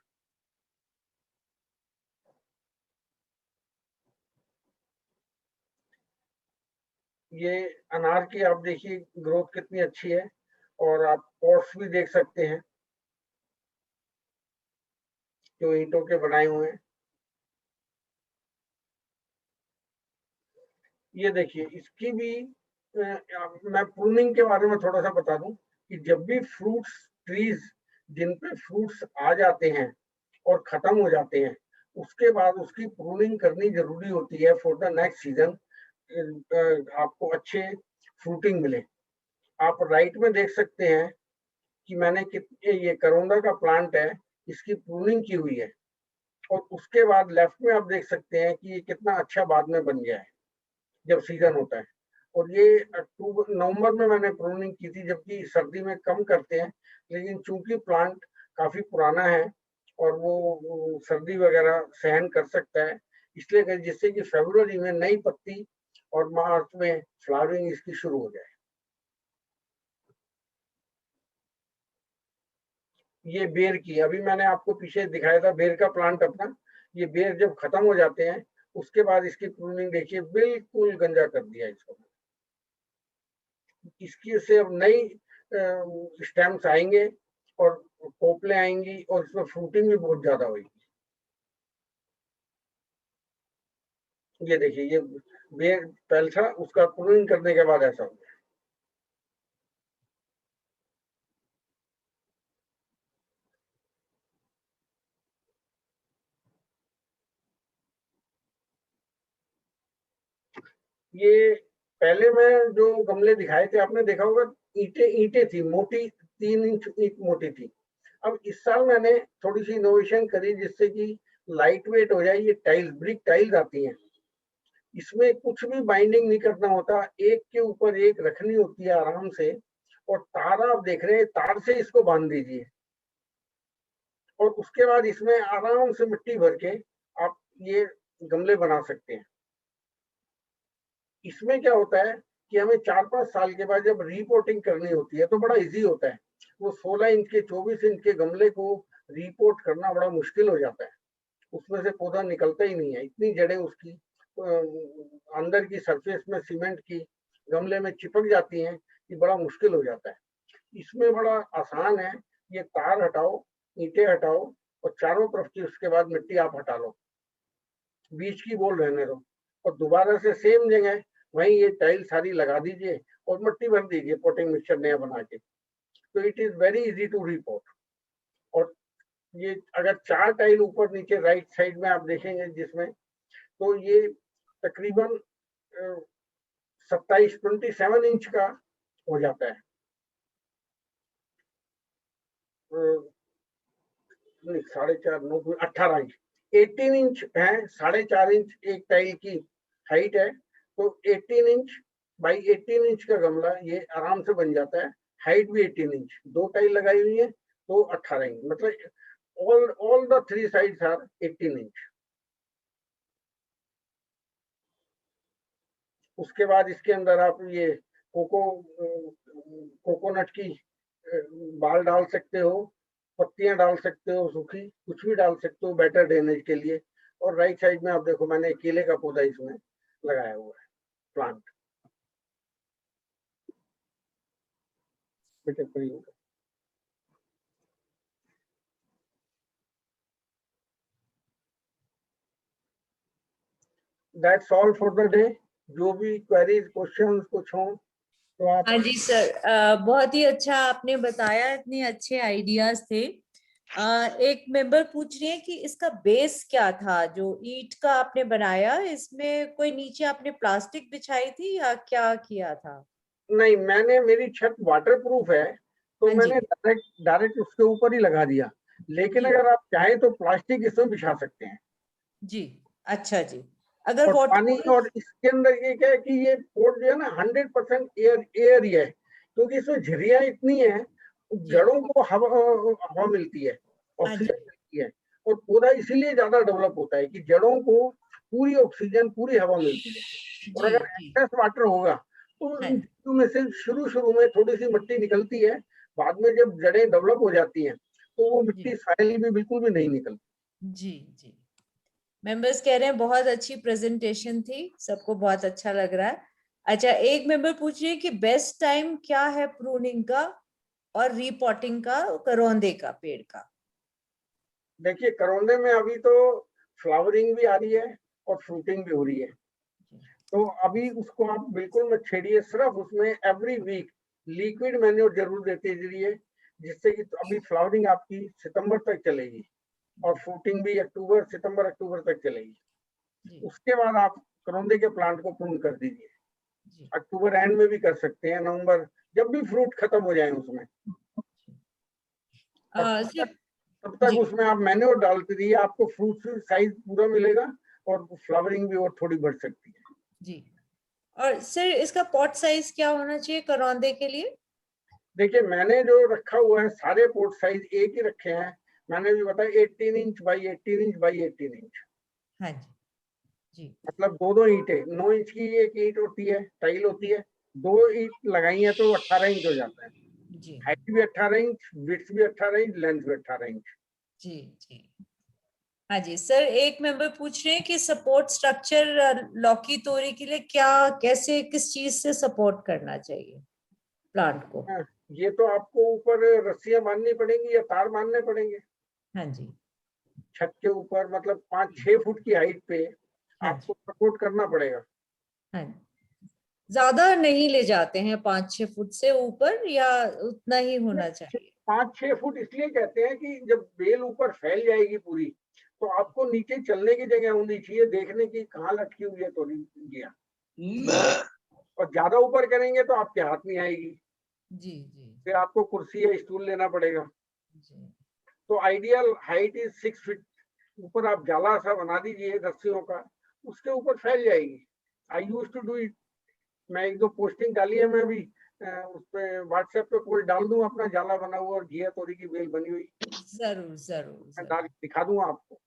ये अनार की आप देखिए ग्रोथ कितनी अच्छी है, और आप पॉट्स भी देख सकते हैं जो ईंटों के बनाए हुए हैं। ये देखिए इसकी भी मैं प्रूनिंग के बारे में थोड़ा सा बता दूं कि जब भी फ्रूट्स ट्रीज जिन पे फ्रूट्स आ जाते हैं और खत्म हो जाते हैं, उसके बाद उसकी प्रूनिंग करनी जरूरी होती है फॉर द नेक्स्ट सीजन, आपको अच्छे फ्रूटिंग मिले। आप राइट में देख सकते हैं कि मैंने ये करोंदा का प्लांट है, इसकी प्रूनिंग की हुई है, और उसके बाद लेफ्ट में आप देख सकते हैं कि ये कितना अच्छा बाद में बन गया है जब सीजन होता है। और ये अक्टूबर नवंबर में मैंने प्रूनिंग की थी, जबकि सर्दी में कम करते हैं, लेकिन चूंकि प्लांट काफी पुराना है और वो सर्दी वगैरह सहन कर सकता है, इसलिए जिससे कि फरवरी में नई पत्ती और मार्च में फ्लावरिंग इसकी शुरू हो जाए। ये बेर की अभी मैंने आपको पीछे दिखाया था, बेर का प्लांट अपना। ये बेर जब खत्म हो जाते हैं उसके बाद इसकी प्रूनिंग देखिए, बिल्कुल गंजा कर दिया इसको। इसकी से अब नई स्टेम्स आएंगे और पोपले आएंगी और इसमें फ्रूटिंग भी बहुत ज्यादा होगी। ये देखिए ये बेर पहल था, उसका प्रूनिंग करने के बाद ऐसा हो गया। ये पहले मैं जो गमले दिखाए थे आपने देखा होगा, ईंटें ईंटें थी मोटी, 3 इंच ईंट मोटी थी। अब इस साल मैंने थोड़ी सी इनोवेशन करी जिससे कि लाइट वेट हो जाए। ये टाइल्स, ब्रिक टाइल्स आती हैं, इसमें कुछ भी बाइंडिंग नहीं करना होता, एक के ऊपर एक रखनी होती है आराम से, और तार आप देख रहे हैं, तार से इसको बांध दीजिए और उसके बाद इसमें आराम से मिट्टी भर के आप ये गमले बना सकते हैं। इसमें क्या होता है कि हमें 4-5 साल के बाद जब रिपोर्टिंग करनी होती है तो बड़ा इजी होता है। वो 16 इंच के 24 इंच के गमले को रिपोर्ट करना बड़ा मुश्किल हो जाता है, उसमें से पौधा निकलता ही नहीं है, इतनी जड़ें उसकी अंदर की सरफेस में सीमेंट की गमले में चिपक जाती हैं कि बड़ा मुश्किल हो जाता है। इसमें बड़ा आसान है, ये तार हटाओ, ईंटें हटाओ और चारों तरफ की उसके बाद मिट्टी आप हटा लो, बीच की बोल रहने दो, और दोबारा से सेम जगह वहीं ये टाइल सारी लगा दीजिए और मिट्टी भर दीजिए पोटिंग मिक्सचर नया बना के। तो it is very easy to report. और ये अगर 4 टाइल ऊपर नीचे राइट साइड में आप देखेंगे जिसमें, तो ये तकरीबन 27 इंच का हो जाता है। 4.5 9 18 इंच, 18 इंच है, 4.5 इंच एक टाइल की हाइट है, तो 18 इंच बाई 18 इंच का गमला ये आराम से बन जाता है। हाइट भी 18 इंच, 2 टाइल लगाई हुई है तो 18 इंच, मतलब all the 3 sides are 18 inch. उसके बाद इसके अंदर आप ये कोकोनट की बाल डाल सकते हो, पत्तियां डाल सकते हो, सूखी कुछ भी डाल सकते हो बेटर ड्रेनेज के लिए। और राइट साइड में आप देखो मैंने केले का पौधा इसमें लगाया हुआ है, plant. That's all for the day. जो भी क्वेरीज क्वेश्चंस कुछ हो तो आप। हाँ जी सर, बहुत ही अच्छा आपने बताया, इतने अच्छे आइडियाज थे। एक मेंबर पूछ रही है कि इसका बेस क्या था जो ईंट का आपने बनाया, इसमें कोई नीचे आपने प्लास्टिक बिछाई थी या क्या किया था? नहीं, मेरी छत वाटरप्रूफ है तो हाँ जी मैंने डायरेक्ट उसके ऊपर ही लगा दिया, लेकिन जी अगर आप चाहें तो प्लास्टिक इसमें बिछा सकते हैं। जी, अच्छा जी। अगर और पानी, वाटर, और इसके अंदर ये क्या है कि ये पोट जो है ना 100% एयर ही है, क्योंकि इसमें झिरियां इतनी है, जी जड़ों को हवा मिलती है, हाँ जी ऑक्सीजन मिलती है, और पौधा इसीलिए ज्यादा डेवलप होता है कि जड़ों को पूरी ऑक्सीजन पूरी हवा मिलती है। और जी अगर जी एक्सेस वाटर होगा तो हाँ इन चीजों में से शुरू में थोड़ी सी मिट्टी निकलती है, बाद में जब जड़ें डेवलप हो जाती हैं तो वो जी मिट्टी सॉइल में बिल्कुल भी नहीं निकलती। जी जी। मेंबर्स कह रहे हैं बहुत अच्छी प्रेजेंटेशन थी, सबको बहुत अच्छा लग रहा है। अच्छा, एक मेंबर पूछ रही है कि बेस्ट टाइम क्या है प्रूनिंग का और रीपॉटिंग का करौंदे का पेड़ का। देखिए, करौंदे में अभी तो फ्लावरिंग भी आ रही है और फ्रूटिंग भी हो रही है, तो अभी उसको आप बिल्कुल मत छेड़िए, सिर्फ उसमें एवरी वीक लिक्विड मैन्योर जरूर देते रहिए, जिससे कि अभी फ्लावरिंग आपकी सितंबर तक चलेगी और फ्रूटिंग भी सितंबर अक्टूबर तक चलेगी। जी उसके बाद आप करौंदे के प्लांट को प्रून कर दीजिए। जी अक्टूबर एंड में भी कर सकते हैं, नवंबर, जब भी फ्रूट खत्म हो जाए उसमें। और सिर्फ तब तक जी उसमें आप मैन्योर डालते रहिए, आपको फ्रूट साइज पूरा मिलेगा और फ्लावरिंग भी और थोड़ी बढ़ सकती है। जी। और सर इसका पॉट साइज क्या होना चाहिए करौंदे के लिए? देखिए, मैंने जो रखा हुआ है सारे पोर्ट साइज एक ही रखे हैं। मैंने भी बताया 18 inch by 18 inch by 18 inch, हाँ जी जी मतलब दो ईंटें, 9 इंच की एक ईंट होती है, टाइल होती है, 2 ईंट लगाई है तो 18 इंच हो जाता है। जी हाइट भी 18 इंच, विड्थ भी 18 इंच, लेंथ भी 18 इंच। जी जी। हाँ जी सर, एक मेंबर पूछ रहे हैं कि सपोर्ट स्ट्रक्चर लौकी तोरी के लिए क्या, कैसे, किस चीज से सपोर्ट करना चाहिए प्लांट को? हाँ, ये तो आपको ऊपर रस्सियां बांधनी पड़ेंगी या तार बांधने पड़ेंगे हाँ जी छत के ऊपर, मतलब 5-6 फुट की हाइट पे हाँ आपको जी सपोर्ट करना पड़ेगा। हाँ जी। ज्यादा नहीं ले जाते हैं 5-6 फुट से ऊपर, या उतना ही होना चाहिए? 5-6 फुट इसलिए कहते हैं कि जब बेल ऊपर फैल जाएगी पूरी, तो आपको नीचे चलने की जगह होनी चाहिए, देखने की कहाँ लटकी हुई है तोड़ी गया। और ज्यादा ऊपर करेंगे तो आपके हाथ नहीं आएगी, जी जी फिर आपको कुर्सी या स्टूल लेना पड़ेगा। जी तो आइडियल हाइट इज 6 फीट। ऊपर आप जाला सा बना दीजिए रस्सियों का, उसके ऊपर फैल जाएगी। आई यूज टू डू इट। मैं एक दो पोस्टिंग डाली है, मैं भी उस पे व्हाट्सएप पे पोस्ट डाल दूं, अपना जाला बना हुआ और घिया तोरी की बेल बनी हुई, जरूर जरूर मैं जरूर। डाल दिखा दूंगा आपको।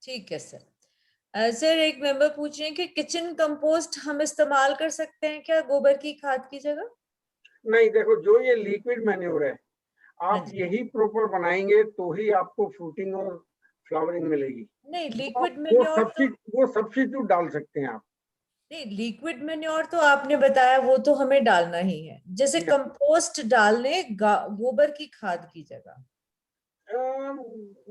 ठीक है सर। सर एक मेंबर पूछ रहे हैं कि किचन कंपोस्ट हम इस्तेमाल कर सकते हैं क्या गोबर की खाद की जगह? नहीं, देखो, जो ये लिक्विड मैन्योर है, हाँ आप जी। यही प्रॉपर बनाएंगे तो ही आपको फ्रूटिंग और फ्लावरिंग मिलेगी। नहीं, वो लिक्विड वो मेन्योर तो, सब्सिट्यूट वो सब्सिट्यूट डाल सकते हैं आप। नहीं लिक्विड मेन्योर तो आपने बताया वो तो हमें डालना ही है, जैसे जी, कंपोस्ट डालने गोबर की खाद की जगह।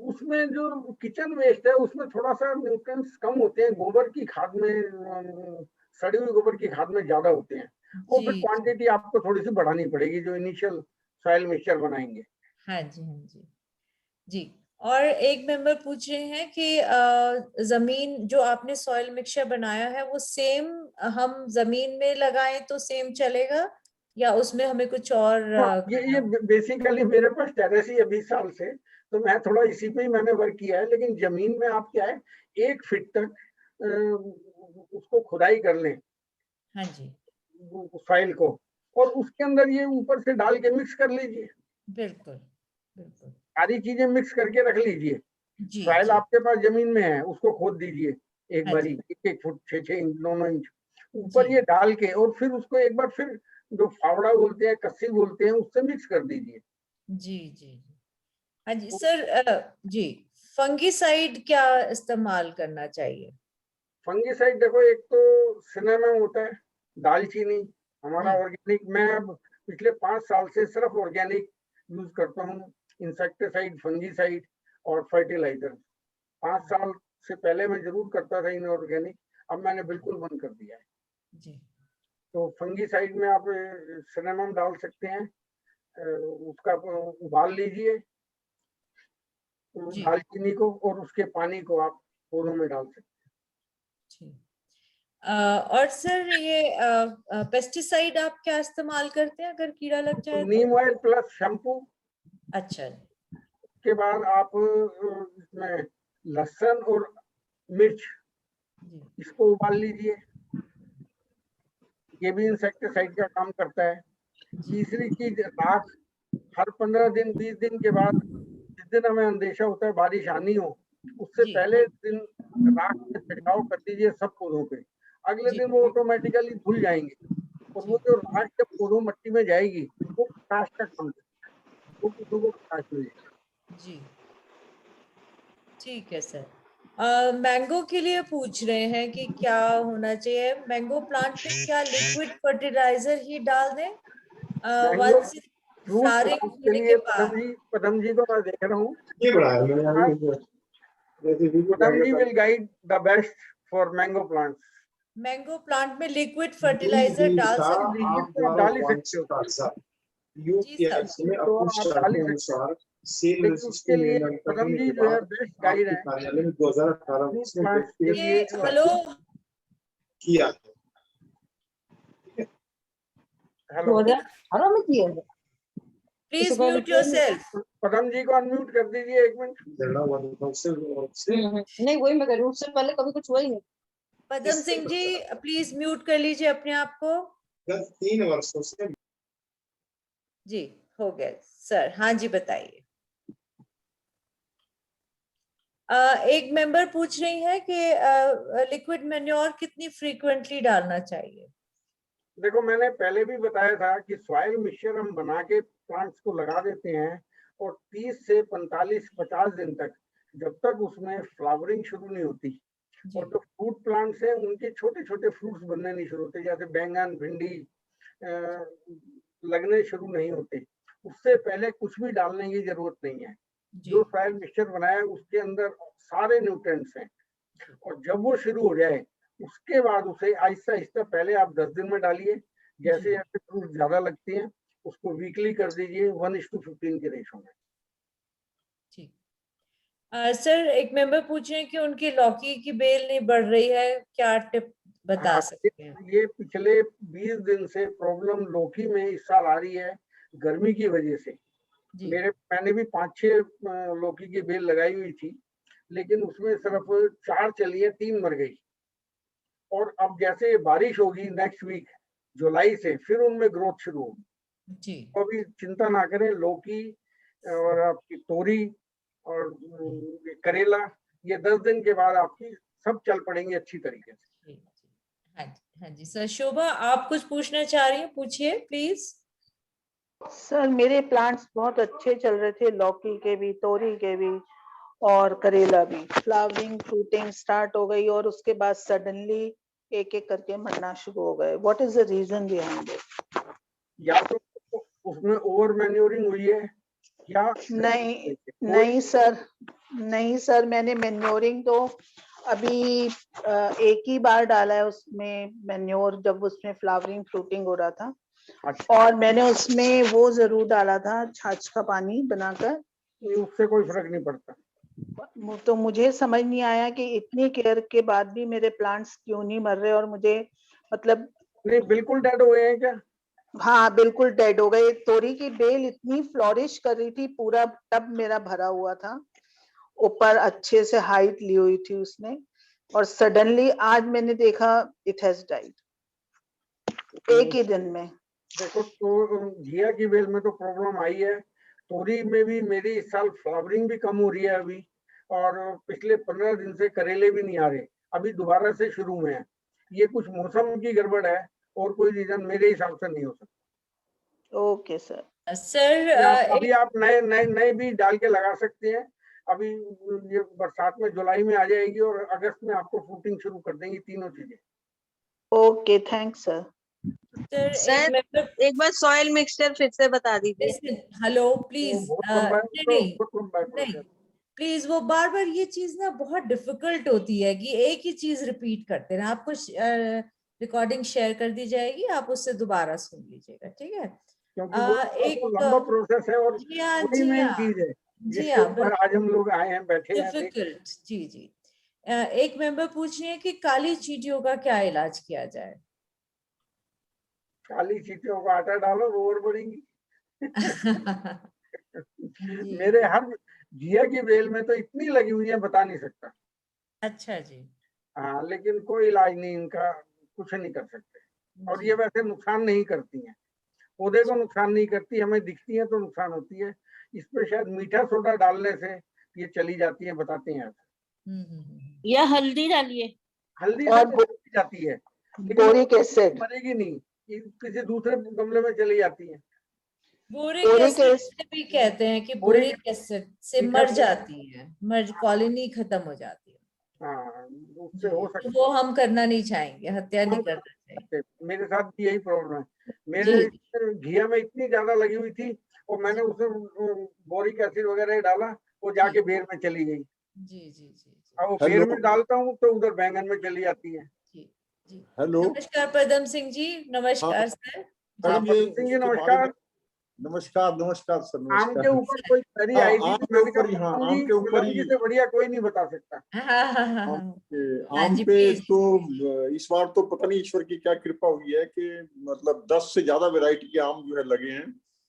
उसमें जो किचन वेस्ट है उसमें थोड़ा सा न्यूट्रिएंट्स कम होते हैं, गोबर की खाद में सड़ी हुई गोबर की खाद में ज्यादा होते हैं। वो जी फिर जी क्वांटिटी आपको थोड़ी सी बढ़ानी पड़ेगी जो इनिशियल सॉइल मिक्सचर बनाएंगे। हाँ जी हाँ जी जी। और एक मेंबर पूछ रहे हैं कि जमीन जो आपने सॉइल मिक्सचर बनाया है वो सेम हम जमीन में लगाएं तो सेम चलेगा, या उसमें हमें कुछ और हाँ, ये करना? बेसिकली मेरे पास टेरेस ही है 20 साल से, तो मैं थोड़ा इसी पे ही मैंने वर्क किया है। लेकिन जमीन में आप क्या है, 1 फीट तक उसको खुदाई कर लें हाँ जी सॉइल को, और उसके अंदर ये ऊपर से डाल के मिक्स कर लीजिए। बिल्कुल बिल्कुल। सारी चीजें मिक्स करके रख लीजिए। जी सॉइल जी आपके पास जमीन में है, उसको खोद दीजिए एक हाँ बारी, जी 1-1 फुट, 6-6 इंच, 9-9 इंच जी ऊपर ये डाल के, और फिर उसको एक बार फिर जो फावड़ा बोलते हैं, कस्सी बोलते हैं, उससे मिक्स कर दीजिए। जी जी। हाँ जी सर, जी फंगीसाइड क्या इस्तेमाल करना चाहिए? फंगीसाइड देखो, एक तो सिनेमम होता है, दालचीनी, हमारा जी ऑर्गेनिक। मैं अब पिछले 5 साल से सिर्फ ऑर्गेनिक यूज करता हूँ, इंसेक्टिसाइड, फंगीसाइड और फर्टिलाइजर। 5 साल से पहले मैं जरूर करता था इनऑर्गेनिक, अब मैंने बिल्कुल बंद कर दिया है। जी तो फंगीसाइड में आप सिनेमम डाल सकते हैं, उसका उबाल लीजिए जी दालचीनी को, और उसके पानी को आप पौधों में डाल सकते जी। और सर ये पेस्टिसाइड आप क्या इस्तेमाल करते हैं अगर कीड़ा लग हैं। जाए तो तो? नीम ऑयल प्लस शैम्पू। अच्छा के बाद आप इसमें लहसुन और मिर्च, जी इसको उबाल लीजिए, ये भी इंसेक्टिसाइड का काम करता है। जी तीसरी चीज, राख। हर 15 दिन 20 दिन के बाद, जिस दिन हमें अंदेशा होता है बारिश आनी हो, उससे जी पहले दिन राख में छिड़काव कर दीजिए सब पौधों पे। अगले जी। दिन वो ऑटोमेटिकली धुल जाएंगे और वो जो राख जब पौधों मट्टी में जाएगी वो पोटाश का काम करेगी, वो पौधों को पोटाश मिलेगा। जी ठीक है सर। मैंगो के लिए पूछ रहे हैं कि क्या होना चाहिए मैंगो प्लांट में, क्या लिक्विड फर्टिलाइजर ही डाल दें mango once fruit flowering plants के होने के लिए बाद? पदम जी को मैं देख रहा हूँ। ये बढ़ाया मैंने अभी Padam ji will guide the best for mango plants. Mango plant में लिक्विड फर्टिलाइजर डाल था सकते हैं? आप तो आप द्वारा डाल ही सकते हो, वांछित जी सर। यूपीएससी में तो अपनी आप डाल ही सकते हो, अनुसार सेल लेकिन उसके रजिस्टर लिए निर्धारण पदम करने जी के जो है बाद बेस्ट गाइड आपके है कार्यालय में 2018 फ्रूट में प्लांट्स के व्यक्तिगत लिए। ये हेलो किया हेलो, 2018 में किया है। Please mute yourself. Padam ji को अनम्यूट कर दीजिए एक मिनट। नहीं वही मैं कह रही हूँ, उससे पहले कभी कुछ हुआ ही नहीं। पदम सिंह जी प्लीज म्यूट कर लीजिए अपने आप को। गत 3 वर्षों से जी हो गया सर। हाँ जी बताइए। एक मेंबर पूछ रही है कि लिक्विड मैन्योर कितनी फ्रीक्वेंटली डालना चाहिए? देखो मैंने पहले भी बताया था कि सॉइल मिक्सचर हम बना के प्लांट्स को लगा देते हैं और 30 से 45-50 दिन तक, जब तक उसमें फ्लावरिंग शुरू नहीं होती जी। और जो फ्रूट प्लांट्स हैं उनके छोटे छोटे फ्रूट्स बनने नहीं शुरू होते, जैसे बैंगन भिंडी लगने शुरू नहीं होते, उससे पहले कुछ भी डालने की जरूरत नहीं है। जी। जो सॉइल मिक्सचर बनाया है उसके अंदर सारे न्यूट्रिएंट्स हैं और जब वो शुरू हो जाए उसके बाद उसे आहिस्ता आहिस्ता, पहले आप 10 दिन में डालिए, जैसे जैसे फ्रूट ज्यादा लगती हैं उसको वीकली कर दीजिए 1:15 के रेशो में। ठीक। सर एक मेंबर पूछ रहे हैं कि उनकी लौकी की बेल नहीं बढ़ रही है, क्या टिप बता हाँ, सकते हैं? ये पिछले 20 दिन से प्रॉब्लम लौकी में इस साल आ रही है गर्मी की वजह से। जी। मैंने भी 5-6 लौकी की बेल लगाई हुई थी, लेकिन उसमें सिर्फ 4 चली है, 3 मर गई। और अब जैसे बारिश होगी नेक्स्ट वीक जुलाई से, फिर उनमें ग्रोथ शुरू होगी। जी। तो अभी चिंता ना करें, लौकी और आपकी तोरी और करेला, ये 10 दिन के बाद आपकी सब चल पड़ेंगे अच्छी तरीके से। जी। हाँ जी। हाँ जी सर। शोभा आप कुछ पूछना चाह रही हैं, पूछिए प्लीज। सर मेरे प्लांट्स बहुत अच्छे चल रहे थे, लौकी के भी, तोरी के भी और करेला भी। फ्लावरिंग फ्रूटिंग स्टार्ट हो गई और उसके बाद सडनली एक एक करके मरना शुरू हो गए। What is the reason behind it? या तो उसमें ओवर मैन्योरिंग हुई है या नहीं नहीं सर, नहीं सर, मैंने मैन्योरिंग तो अभी एक ही बार डाला है उसमें मैन्योर, जब उसमें फ्लावरिंग फ्रूटिंग हो रहा था। अच्छा, और मैंने उसमें वो जरूर डाला था, छाछ का पानी बनाकर। उससे कोई फर्क नहीं पड़ता। तो मुझे समझ नहीं आया कि इतनी केयर के बाद भी मेरे प्लांट्स क्यों नहीं मर रहे, और मुझे मतलब नहीं, बिल्कुल डेड हुए हैं क्या? हाँ बिल्कुल डेड हो गए। तोरी की बेल इतनी फ्लोरिश कर रही थी, पूरा टब मेरा भरा हुआ था, ऊपर अच्छे से हाइट ली हुई थी उसने, और सडनली आज मैंने देखा इट हैज डाइड एक ही दिन में। देखो, तो घिया की बेल में तो प्रॉब्लम आई है, तोरी में भी मेरी इस साल फ्लावरिंग भी कम हो रही है अभी, और पिछले 15 दिन से करेले भी नहीं आ रहे, अभी दोबारा से शुरू में है। ये कुछ मौसम की गड़बड़ है और कोई रीजन मेरे हिसाब से नहीं हो सकता। Okay sir. सर अभी आप नए नए नए बीज डाल के लगा सकते हैं। अभी ये बरसात में जुलाई में आ जाएगी और अगस्त में आपको फ्रूटिंग शुरू कर देंगी तीनों चीजें। Okay thanks sir. सर एक बार सॉइल मिक्सचर फिर से बता दीजिए। Hello please. बहुत लंबा है, नहीं तो नहीं बहुत लंबा है नहीं process। प्लीज, वो बार बार ये चीज ना बहुत डिफिकल्ट होती है कि एक ही चीज रिपीट करते रहे। आपको रिकॉर्डिंग शेयर कर दी जाएगी, आप उससे दोबारा सुन लीजिएगा, ठीक है? क्योंकि वो एक लंबा प्रोसेस है और जी हाँ वही जी मेन हाँ चीज है जी जिसके हाँ ऊपर आज हम लोग आए हैं, बैठे हैं। डिफिकल्ट। जी जी। एक मेंबर पूछ रही है कि काली चींटियों का क्या इलाज किया जाए? काली चींटियों का आटा डालो वो और बढ़ेंगी। जी। मेरे हर घिया की बेल में तो इतनी लगी हुई है बता नहीं सकता। अच्छा जी। हाँ, लेकिन कोई इलाज नहीं इनका, कुछ नहीं कर सकते। और जी। ये वैसे नुकसान नहीं करती हैं, पौधे को नुकसान नहीं करती, हमें दिखती है तो नुकसान होती है। इस पे शायद मीठा सोडा डालने से ये चली जाती है, बताते हैं। या हल्दी डालिए। हल्दी और से चली जाती है लेकिन बोरिक एसिड, मरेगी नहीं, ये किसी दूसरे गमले में चली जाती है। बोरिक बोरिक एसिड एसिड से भी कहते हैं कि बोरिक बोरिक एसिड से ठीक मर है। जाती है, मर कॉलोनी खत्म हो जाती है। हाँ, उससे जी, हो तो सकता वो हम करना नहीं चाहेंगे, हत्या नहीं है। करना चाहिए। मेरे साथ भी यही प्रॉब्लम है। मेरे जी घिया में इतनी ज्यादा लगी हुई थी और मैंने उसमें बोरिक एसिड वगैरह डाला, वो जाके बेर में चली गई। जी जी जी जी अब वो हेलो। बेर में डालता हूँ तो उधर बैंगन में चली जाती है। जी जी। हेलो। नमस्कार पदम सिंह जी, हाँ नमस्कार सर। हाँ, मैडम, ये पदम सिंह जी इसके बारे नमस्कार। में नमस्कार नमस्कार सर, आम के नमस्कार। ऊपर कोई क्वेरी हाँ, आई थी आम तो के मैंने ऊपर ही, कहा हाँ पदम आम जी, के ऊपर पदम जी ही। से बढ़िया कोई नहीं बता सकता। हाँ हाँ हाँ आम हाँ। पे हाँ आम जी पे प्लीज। तो इस बार तो पता नहीं ईश्वर की क्या कृपा हुई है कि मतलब 10 से ज्यादा वैरायटी के आम जो है लगे हैं।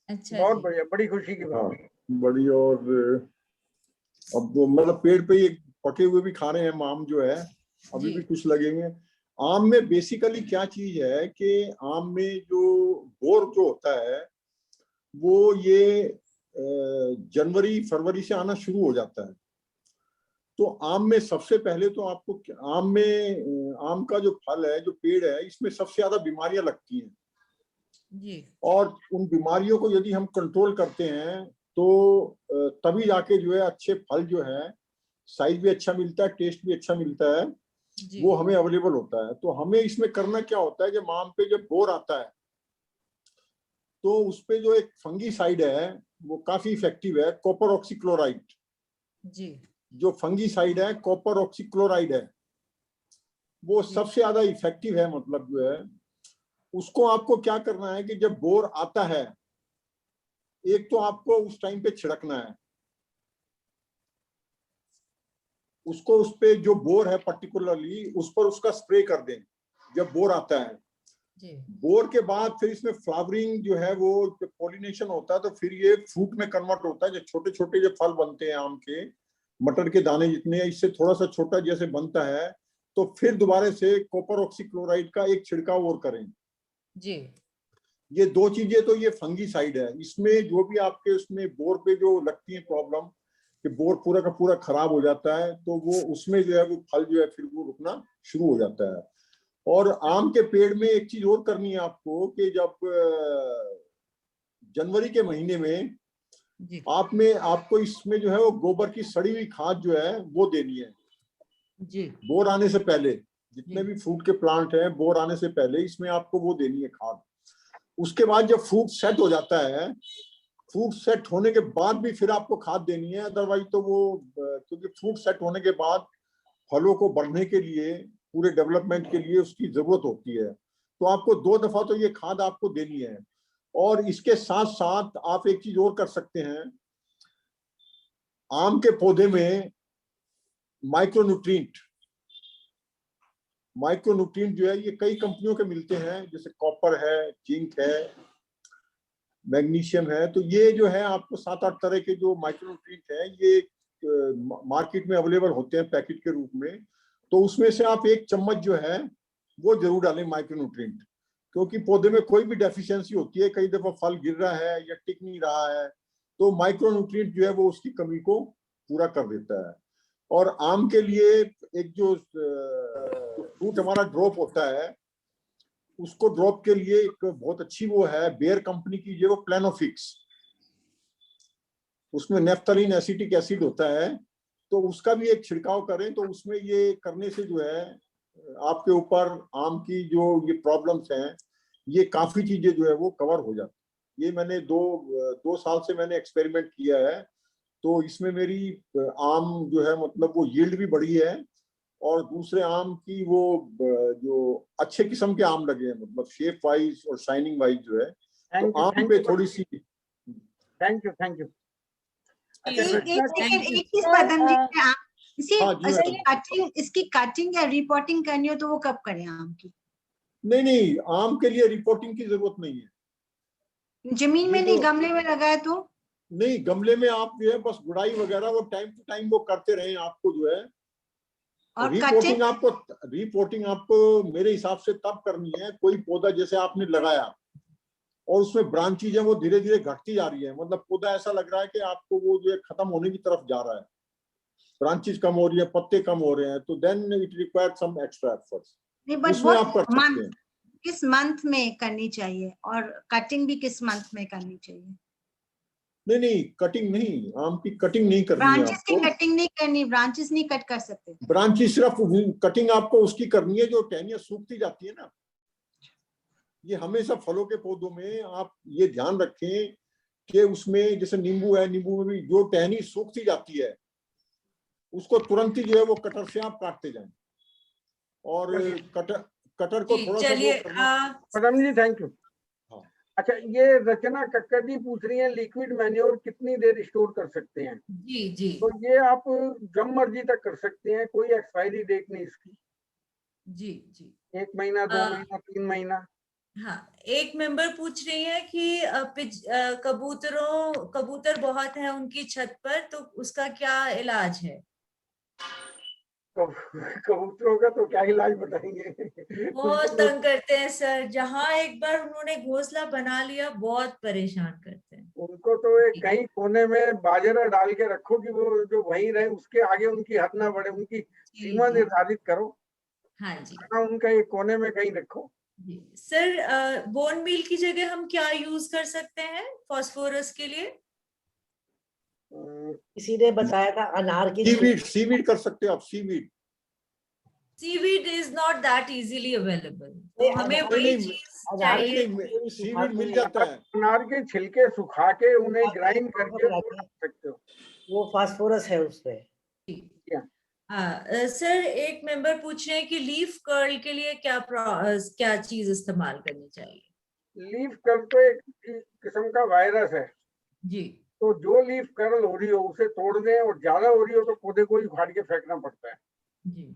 अच्छा बहुत जी। बढ़िया, बड़ी खुशी की हाँ बात। बड़ी। और अब वो मतलब पेड़ पे ही पके हुए भी खा रहे हैं आम जो है, अभी जी भी कुछ लगेंगे। आम में बेसिकली क्या चीज है कि आम में जो बोर जो होता है वो ये जनवरी फरवरी से आना शुरू हो जाता है। तो आम में सबसे पहले तो आपको आम में आम का जो फल है, जो पेड़ है, इसमें सबसे ज्यादा बीमारियां लगती हैं। जी और उन बीमारियों को यदि हम कंट्रोल करते हैं तो तभी जाके जो है अच्छे फल जो है, साइज भी अच्छा मिलता है, टेस्ट भी अच्छा मिलता है, जी वो हमें अवेलेबल होता है। तो हमें इसमें करना क्या होता है, जब आम पे जब बोर आता है तो उस पे जो एक फंगीसाइड है वो काफी इफेक्टिव है, कॉपर ऑक्सीक्लोराइड। जी जो फंगीसाइड है कॉपर ऑक्सीक्लोराइड है, वो जी सबसे ज्यादा इफेक्टिव है। मतलब जो है उसको आपको क्या करना है कि जब बोर आता है, एक तो आपको उस टाइम पे छिड़कना है उसको, उस पे जो बोर है पर्टिकुलरली उस पर उसका स्प्रे कर दें जब बोर आता है। जी बोर के बाद फिर इसमें फ्लावरिंग जो है, वो जब पॉलिनेशन होता है तो फिर ये फ्रूट में कन्वर्ट होता है। जो छोटे छोटे जो फल बनते हैं आम के, मटर के दाने जितने, इससे थोड़ा सा छोटा जैसे बनता है, तो फिर दोबारा से कॉपर ऑक्सीक्लोराइड का एक छिड़काव और करें। जी ये दो चीजें तो ये फंगीसाइड है। इसमें जो भी आपके उसमें बोर पे जो लगती है प्रॉब्लम कि बोर पूरा का पूरा खराब हो जाता है, तो वो उसमें जो है वो फल जो है फिर वो रुकना शुरू हो जाता है। और आम के पेड़ में एक चीज और करनी है आपको कि जब जनवरी के महीने में जी आपको इसमें जो है वो गोबर की सड़ी हुई खाद जो है वो देनी है। जी बोर आने से पहले, जितने जी भी फ्रूट के प्लांट हैं, बोर आने से पहले इसमें आपको वो देनी है खाद। उसके बाद जब फ्रूट सेट हो जाता है, फ्रूट सेट होने के बाद भी फिर आपको खाद देनी है। अदरवाइज तो वो क्योंकि फ्रूट सेट होने के बाद फलों को बढ़ने के लिए, पूरे डेवलपमेंट के लिए उसकी जरूरत होती है, तो आपको 2 दफा तो ये खाद आपको देनी है। और इसके साथ साथ आप एक चीज और कर सकते हैं, आम के पौधे में माइक्रोन्यूट्रिएंट जो है ये कई कंपनियों के मिलते हैं, जैसे कॉपर है, जिंक है, मैग्नीशियम है। तो ये जो है आपको 7-8 तरह के जो माइक्रोन्यूट्रिएंट है ये मार्केट में अवेलेबल होते हैं पैकेट के रूप में। तो उसमें से आप 1 चम्मच जो है वो जरूर डालें माइक्रोन्यूट्रिएंट, क्योंकि पौधे में कोई भी डेफिशिएंसी होती है, कई दफा फल गिर रहा है या टिक नहीं रहा है, तो माइक्रोन्यूट्रिएंट जो है वो उसकी कमी को पूरा कर देता है। और आम के लिए एक जो फ्रूट हमारा ड्रॉप होता है, उसको ड्रॉप के लिए एक बहुत अच्छी वो है बेयर कंपनी की, जो प्लेनोफिक्स, उसमें नेफ्थलीन एसिटिक एसिड होता है, तो उसका भी एक छिड़काव करें। तो उसमें ये करने से जो है आपके ऊपर आम की जो ये प्रॉब्लम्स हैं, ये काफी चीजें जो है वो कवर हो जाती। ये मैंने 2 साल से मैंने एक्सपेरिमेंट किया है, तो इसमें मेरी आम जो है मतलब वो यील्ड भी बढ़ी है, और दूसरे आम की वो जो अच्छे किस्म के आम लगे हैं, मतलब शेप वाइज और शाइनिंग वाइज जो है। तो आम पे थोड़ी सी थैंक यू। अच्छा, एक रचना जी, सेकंड, एक चीज और, पदम जी, आप इसे हाँ जी मैडम। इसकी कटिंग या रिपोर्टिंग करनी हो तो वो कब करें आम की? नहीं, आम के लिए रिपोर्टिंग की जरूरत नहीं है। जमीन में ये नहीं, जो गमले में लगाए तो? नहीं, गमले में आप जो है बस गुड़ाई वगैरह वो टाइम टू टाइम वो करते रहे। आपको जो है और रिपोर्टिंग आपको मेरे हिसाब से तब करनी है, कोई पौधा जैसे आपने लगाया और उसमें ब्रांचेज है वो धीरे धीरे घटती जा रही है, मतलब पौधा ऐसा लग रहा है कि आपको वो जो है खत्म होने की तरफ जा रहा है, ब्रांचेस कम हो रही है, पत्ते कम हो रहे हैं, तो then it require some extra efforts. नहीं, बट उसमें आप कर सकते मंथ, हैं। किस मंथ में करनी चाहिए और कटिंग भी किस मंथ में करनी चाहिए? नहीं, कटिंग नहीं, आम की कटिंग नहीं करनी है ब्रांचेस की आपको। कटिंग नहीं करनी, ब्रांचेस नहीं कट कर सकते। ब्रांचेस सिर्फ कटिंग आपको उसकी करनी है जो टहनियां सूखती जाती है ना। ये हमेशा फलों के पौधों में आप ये ध्यान रखें कि उसमें जैसे नींबू है, नींबू में भी जो टहनी सूखती जाती है उसको तुरंत ही जो है वो कटर से आप काटते जाएं, और कटर को जी, थोड़ा सा वो चलिए करना। Madam ji thank you. हाँ। अच्छा, ये रचना कक्कर जी पूछ रही है लिक्विड मैन्योर कितनी देर स्टोर कर सकते हैं? जी जी तो ये आप जब मर्जी तक कर सकते हैं, कोई एक्सपायरी डेट नहीं इसकी। जी जी 1 महीना, 2 आ, महीना, 3 महीना। हाँ, एक मेंबर पूछ रही है कि कबूतर बहुत है उनकी छत पर, तो उसका क्या इलाज है? कबूतरों का तो क्या इलाज बताएंगे। बहुत उनको तंग करते हैं सर, जहां एक बार उन्होंने घोंसला बना लिया बहुत परेशान करते हैं। उनको तो एक कहीं कोने में बाजरा डाल के रखो कि वो जो वहीं रहे, उसके आगे उनकी हद ना बढ़े, उनकी जी सीमा जी निर्धारित करो। हाँ जी खाना उनका एक कोने में कहीं रखो। जी सर, बोन मील की जगह हम क्या यूज कर सकते हैं फास्फोरस के लिए? किसी ने बताया था अनार की सीवीड कर सकते हो आप, seaweed. Seaweed is not that easily available, तो नहीं, हमें अनार वही नहीं, चीज अनार की चाहिए। पूरी सीवीड सुखाते मिल हैं, जाता है। अनार के छिलके सुखा के उन्हें सुखा के ग्राइंड पाउडर करके बना वो के, डाल सकते हो। वो फास्फोरस है उसपे। सर, एक मेंबर पूछ रहे हैं कि लीफ कर्ल के लिए क्या चीज इस्तेमाल करनी चाहिए? लीफ कर्ल तो एक किस्म का वायरस है, जी तो जो लीफ कर्ल हो रही हो उसे तोड़ दें, और ज्यादा हो रही हो तो पौधे को ही उखाड़ के फेंकना पड़ता है। जी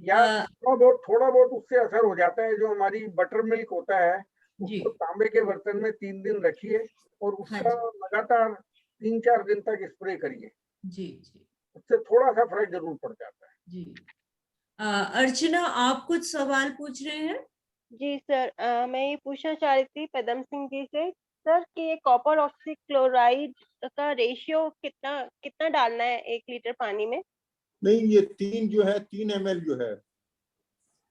या अ, थोड़ा बहुत उससे असर हो जाता है। जो हमारी बटर मिल्क होता है जी उसको तांबे के बर्तन में 3 दिन रखिए और हाँ उसका जी लगातार 3-4 दिन तक स्प्रे करिए, जी जी उससे थोड़ा सा फर्क जरूर पड़ जाता है। जी अर्चना, आप कुछ सवाल पूछ रहे हैं? जी सर, मैं ये पूछना चाह रही थी पदम सिंह जी से सर कि ये कॉपर ऑक्सीक्लोराइड का रेशियो कितना कितना डालना है 1 लीटर पानी में? नहीं, ये 3 ml जो है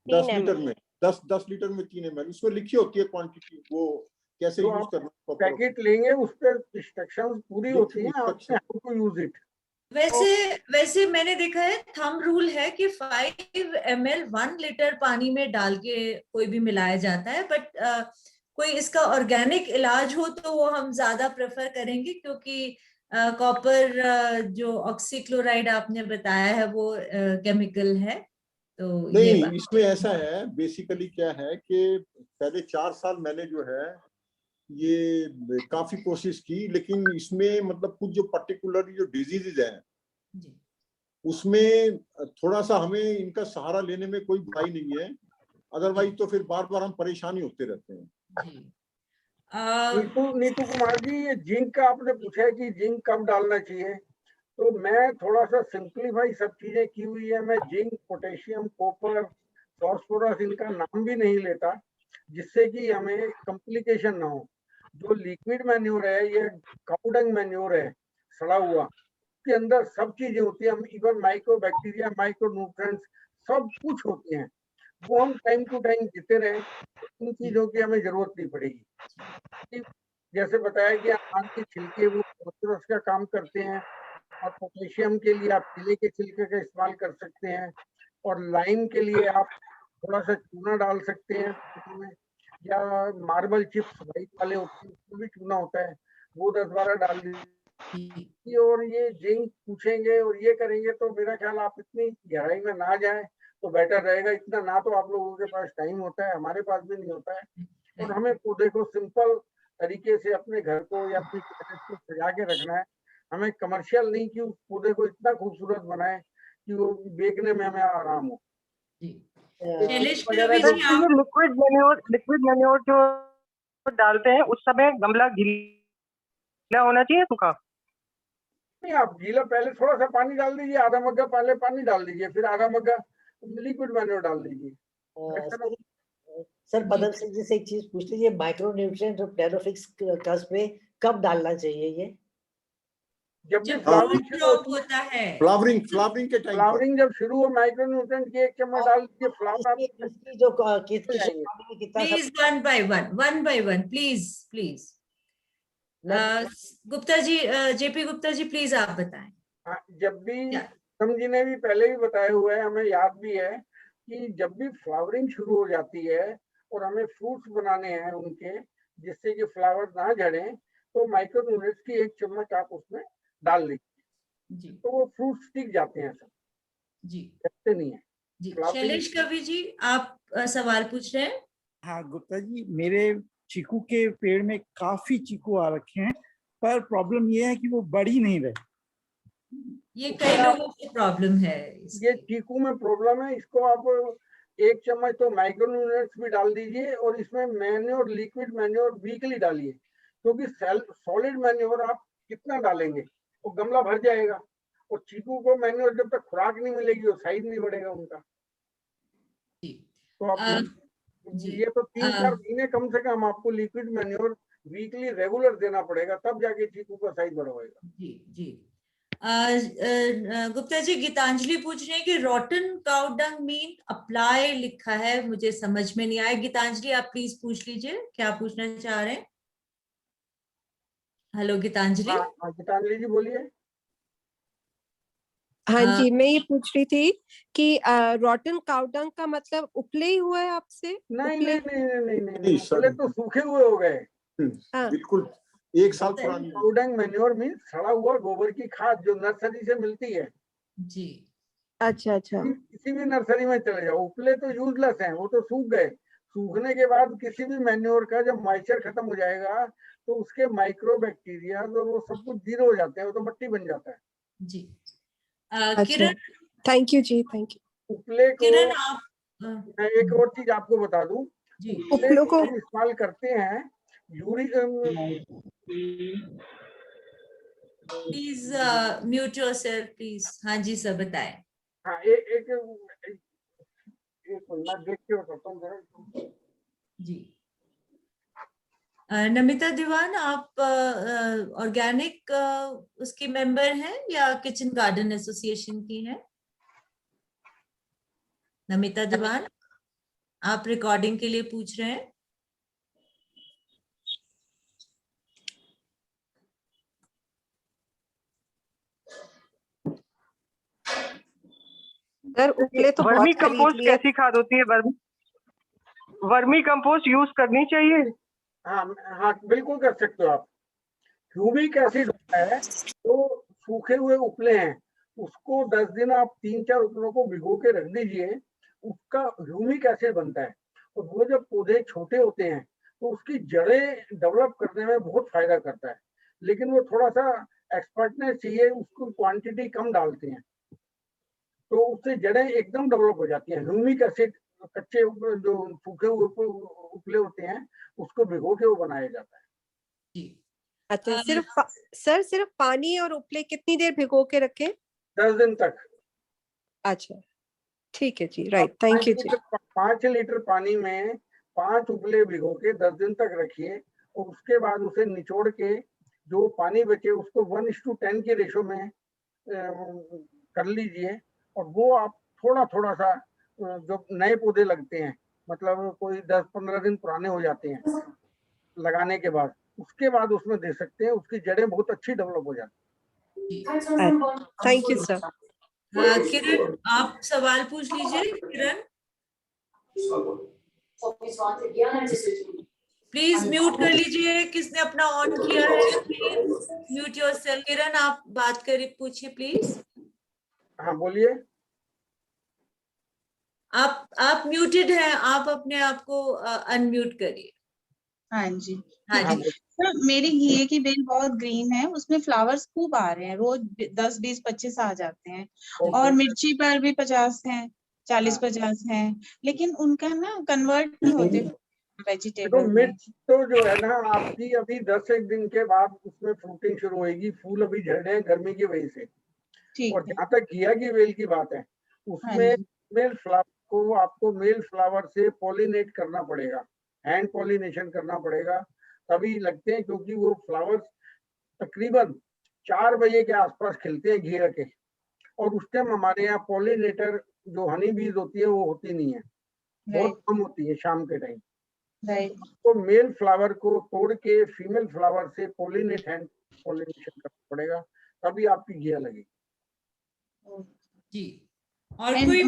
10 3 लीटर ml। में, 10 लीटर में 3 ml उसमें लिखी होती है क्वांटिटी, वो कैसे जो यूज आप करना। पैकेट लेंगे उस पर इंस्ट्रक्शंस पूरी होती हैं, आपने instruction. How to use it. वैसे वैसे मैंने देखा है, थंब रूल है कि 5 ml 1 लीटर पानी में डाल के कोई भी मिलाया जाता है, बट कोई इसका ऑर्गेनिक इलाज हो तो वो हम ज्यादा प्रेफर करेंगे, क्योंकि कॉपर जो ऑक्सीक्लोराइड आपने बताया है वो केमिकल है, तो ये नहीं, बात। इसमें ऐसा है, बेसिकली क्या है कि पहले 4 साल मैंने जो है ये काफी कोशिश की, लेकिन इसमें मतलब कुछ जो पर्टिकुलर जो डिजीजेज हैं जी उसमें थोड़ा सा हमें इनका सहारा लेने में कोई बुराई नहीं है, अदरवाइज तो फिर बार बार हम परेशानी होते रहते हैं। जी नीतू कुमार जी, ये जिंक का आपने पूछा है कि जिंक कब डालना चाहिए, तो मैं थोड़ा सा सिंप्लीफाई सब चीजें की हुई है। मैं जिंक, पोटेशियम, कॉपर, फॉस्फोरस इनका नाम भी नहीं लेता, जिससे कि हमें कॉम्प्लिकेशन ना हो। जो लिक्विड मैन्योर है ये काउ डंग मैन्योर है, सड़ा हुआ, के अंदर सब चीजें होती है, even micro bacteria, micro nutrients सब कुछ होती हैं। वो हम टाइम टू टाइम देते रहे तो इन चीजों की हमें जरूरत नहीं पड़ेगी। जैसे बताया कि अनार के छिलके वो फॉस्फोरस का काम करते हैं, और पोटेशियम के लिए आप केले के छिलके का इस्तेमाल कर सकते हैं, और लाइम के लिए आप थोड़ा सा चूना डाल सकते हैं उसमें, या मार्बल चिप्स व्हाइट वाले होते हैं उसमें भी चूना होता है, वो 10-12 डाल दीजिए। और ये जिंक पूछेंगे और ये करेंगे तो मेरा ख्याल आप इतनी गहराई में ना जाए तो बेटर रहेगा। इतना ना तो आप लोगों के पास टाइम होता है, हमारे पास भी नहीं होता है, और हमें पौधे को सिंपल तरीके से अपने घर को या अपनी टेरेस को सजा के रखना है। हमें कमर्शियल नहीं कि उस पौधे को इतना खूबसूरत बनाए कि वो देखने में हमें आराम हो। जी ये शैलेश जिंक वगैरह रवि जो जी, आप ये लिक्विड मैन्योर जो डालते हैं उस समय गमला गीला होना चाहिए, सूखा? नहीं, आप गीला पहले थोड़ा सा पानी डाल दीजिए, आधा मग्गा पहले पानी डाल दीजिए, फिर आधा मग्गा लिक्विड मैन्योर डाल दीजिए। सर सर पदम सिंह जी से एक चीज पूछ लीजिए, माइक्रो न्यूट्रिएंट और प्लेनोफिक्स कर्स पे कब डालना चाहिए ये? जब भी जब फ्लावरिंग fruit शुरू drop होती है, होता है, फ्लावरिंग के टाइम पर फ्लावरिंग जब शुरू हो, माइक्रोन्यूट्रिएंट की 1 चम्मच डाल दीजिए, फ्लावर आप इसकी जो किस जाएंगे। पानी में कितना please one by one, please. Gupta ji, JP Gupta ji, please आप बताएं। हाँ, जब भी क्या? जी ने भी पहले भी बताया हुआ है, हमें याद भी है कि जब भी फ्लावरिंग शुरू हो जाती है और हमें फ्रूट्स बनाने हैं उनके, जिससे कि फ्लावर ना झड़े, तो माइक्रोन्यूट्रिएंट्स की 1 चम्मच आप उसमें डाल दीजिए, जी तो वो फ्रूट्स टिक जाते हैं, सब जी झड़ते नहीं है। जी। फ्लावरिंग शैलेश कवि जी, आप सवाल पूछ रहे हैं? हाँ गुप्ता जी, मेरे चीकू के पेड़ में काफी चीकू आ रखे हैं, पर प्रॉब्लम ये है कि वो बढ़ ही नहीं रहे। ये कई लोगों की प्रॉब्लम है ये इसकी। चीकू में प्रॉब्लम है, इसको आप 1 चम्मच तो माइक्रोन्यूट्रिएंट्स भी डाल दीजिए और इसमें मैन्योर, लिक्विड मैन्योर वीकली डालिए, क्योंकि सॉलिड मैन्योर आप कितना डालेंगे, वो गमला भर जाएगा, और चीकू को मैन्योर जब तक खुराक नहीं मिलेगी वो साइज नहीं बढ़ेगा उनका। जी तो आप जी ये तो 3-4 महीने कम से कम आपको लिक्विड मैन्योर वीकली रेगुलर देना पड़ेगा, तब जाके चीकू का साइज बड़ा होगा। जी। गुप्ता जी, गीतांजलि पूछ रहे हैं कि रॉटन काउ डंग मीन अप्लाई लिखा है, मुझे समझ में नहीं आया। गीतांजलि, आप प्लीज पूछ लीजिए, क्या पूछना चाह रहे हैं? हेलो गीतांजलि। हाँ, गीतांजलि जी बोलिए। हाँ जी, मैं ये पूछ रही थी कि रॉटन काउ डंग का मतलब उपले ही हुआ है आपसे? नहीं उपले? नहीं, उपले तो सूखे हुए हो गए। हाँ। बिल्कुल 1 साल पुरानी। काउ डंग मैन्योर मीन सड़ा हुआ गोबर की खाद जो नर्सरी से मिलती है। जी। अच्छा। किसी भी नर्सरी में चले जाओ, उपले तो यूजलेस हैं, वो तो सूख गए। सूखने के बाद किसी भी मैन्योर का जब मॉइस्चर खत्म हो जाएगा, तो उसके माइक्रो बैक्टीरिया तो वो सब कुछ जीरो हो जाते हैं, वो तो मट्टी बन जाता है। जी। अच्छा, किरण, थैंक यू जी, थैंक यू। उपले को किरण आप मैं एक और चीज आपको बता दूं, जी, उपले को हम इस्तेमाल करते हैं प्लीज म्यूट योरसेल्फ प्लीज। हाँ जी सर, बताएं। हाँ, एक मैं देख के बताता हूँ जरा। जी। नमिता दीवान, आप ऑर्गेनिक उसकी मेंबर हैं या किचन गार्डन एसोसिएशन की हैं? नमिता दीवान, आप रिकॉर्डिंग के लिए पूछ रहे हैं? सर उपले तो वर्मी बहुत खरीद कंपोस्ट लिए। कैसी खाद होती है? वर्मी कंपोस्ट यूज करनी चाहिए? हाँ, बिल्कुल कर सकते हो आप। ह्यूमिक एसिड होता है, तो सूखे हुए उपले हैं, उसको 10 दिन आप 3-4 उपलों को भिगो के रख दीजिए, उसका ह्यूमिक एसिड बनता है, और वो जब पौधे छोटे होते हैं तो उसकी जड़ें डेवलप करने में बहुत फायदा करता है, लेकिन वो थोड़ा सा एक्सपर्टनेस चाहिए, उसको क्वांटिटी कम डालते हैं, तो उससे जड़ें एकदम डेवलप हो जाती हैं। ह्यूमिक एसिड कच्चे जो सूखे हुए उपले होते हैं, उसको भिगो के वो बनाया जाता है। जी। अच्छा, सिर्फ पानी और उपले कितनी देर भिगो के रखें? 10 दिन तक। अच्छा, ठीक है जी, राइट, थैंक यू जी। 5 लीटर पानी में 5 उपले भिगो के 10 दिन तक रखिए, और उसके बाद उसे निचोड़ के जो पानी बचे उसको 1:10 के रेशो में कर लीजिए, और वो आप थोड़ा थोड़ा सा जो नए पौधे लगते हैं, मतलब कोई 10-15 दिन पुराने हो जाते हैं लगाने के बाद, उसके बाद उसमें दे सकते हैं, उसकी जड़ें बहुत अच्छी डेवलप हो जाती हैं। Thank you sir. किरण, आप सवाल पूछ लीजिए। किरण प्लीज म्यूट कर लीजिए, किसने अपना ऑन किया है प्लीज म्यूट योरसेल्फ। किरण, आप बात करिए, पूछिए प्लीज। हाँ बोलिए। आप म्यूटेड हैं, आप अपने आप को अनम्यूट करिए। हाँ जी। हाँ ठीक है। सर, मेरी घिए की बेल बहुत ग्रीन है, उसमें फ्लावर्स खूब आ रहे हैं, रोज 10-20-25 आ जाते हैं, और मिर्ची पर भी 50 हैं, 40-50 हैं, लेकिन उनका ना कन्वर्ट नहीं होते देखो, वेजिटेबल में। मिर्च तो जो है ना आपकी अभी 10 दिन के बाद उसमें फ्रूटिंग शुरू होगी, फूल अभी झड़ रहे हैं गर्मी की वजह से। और जहाँ तक घिया की बेल की बात है, उसमें मेल फ्लावर को आपको मेल फ्लावर से पॉलिनेट करना पड़ेगा, हैंड पॉलिनेशन करना पड़ेगा, तभी लगते हैं, क्योंकि वो फ्लावर्स तकरीबन 4 बजे के आसपास खिलते हैं घिया के, और उस टाइम हमारे यहाँ पॉलिनेटर जो हनी बीज होती है वो होती नहीं है, बहुत कम होती है शाम के टाइम। राइट। तो मेल फ्लावर को तोड़ के फीमेल फ्लावर से पॉलिनेशन करना पड़ेगा, तभी आपकी घिया लगेगी। जी। और कोई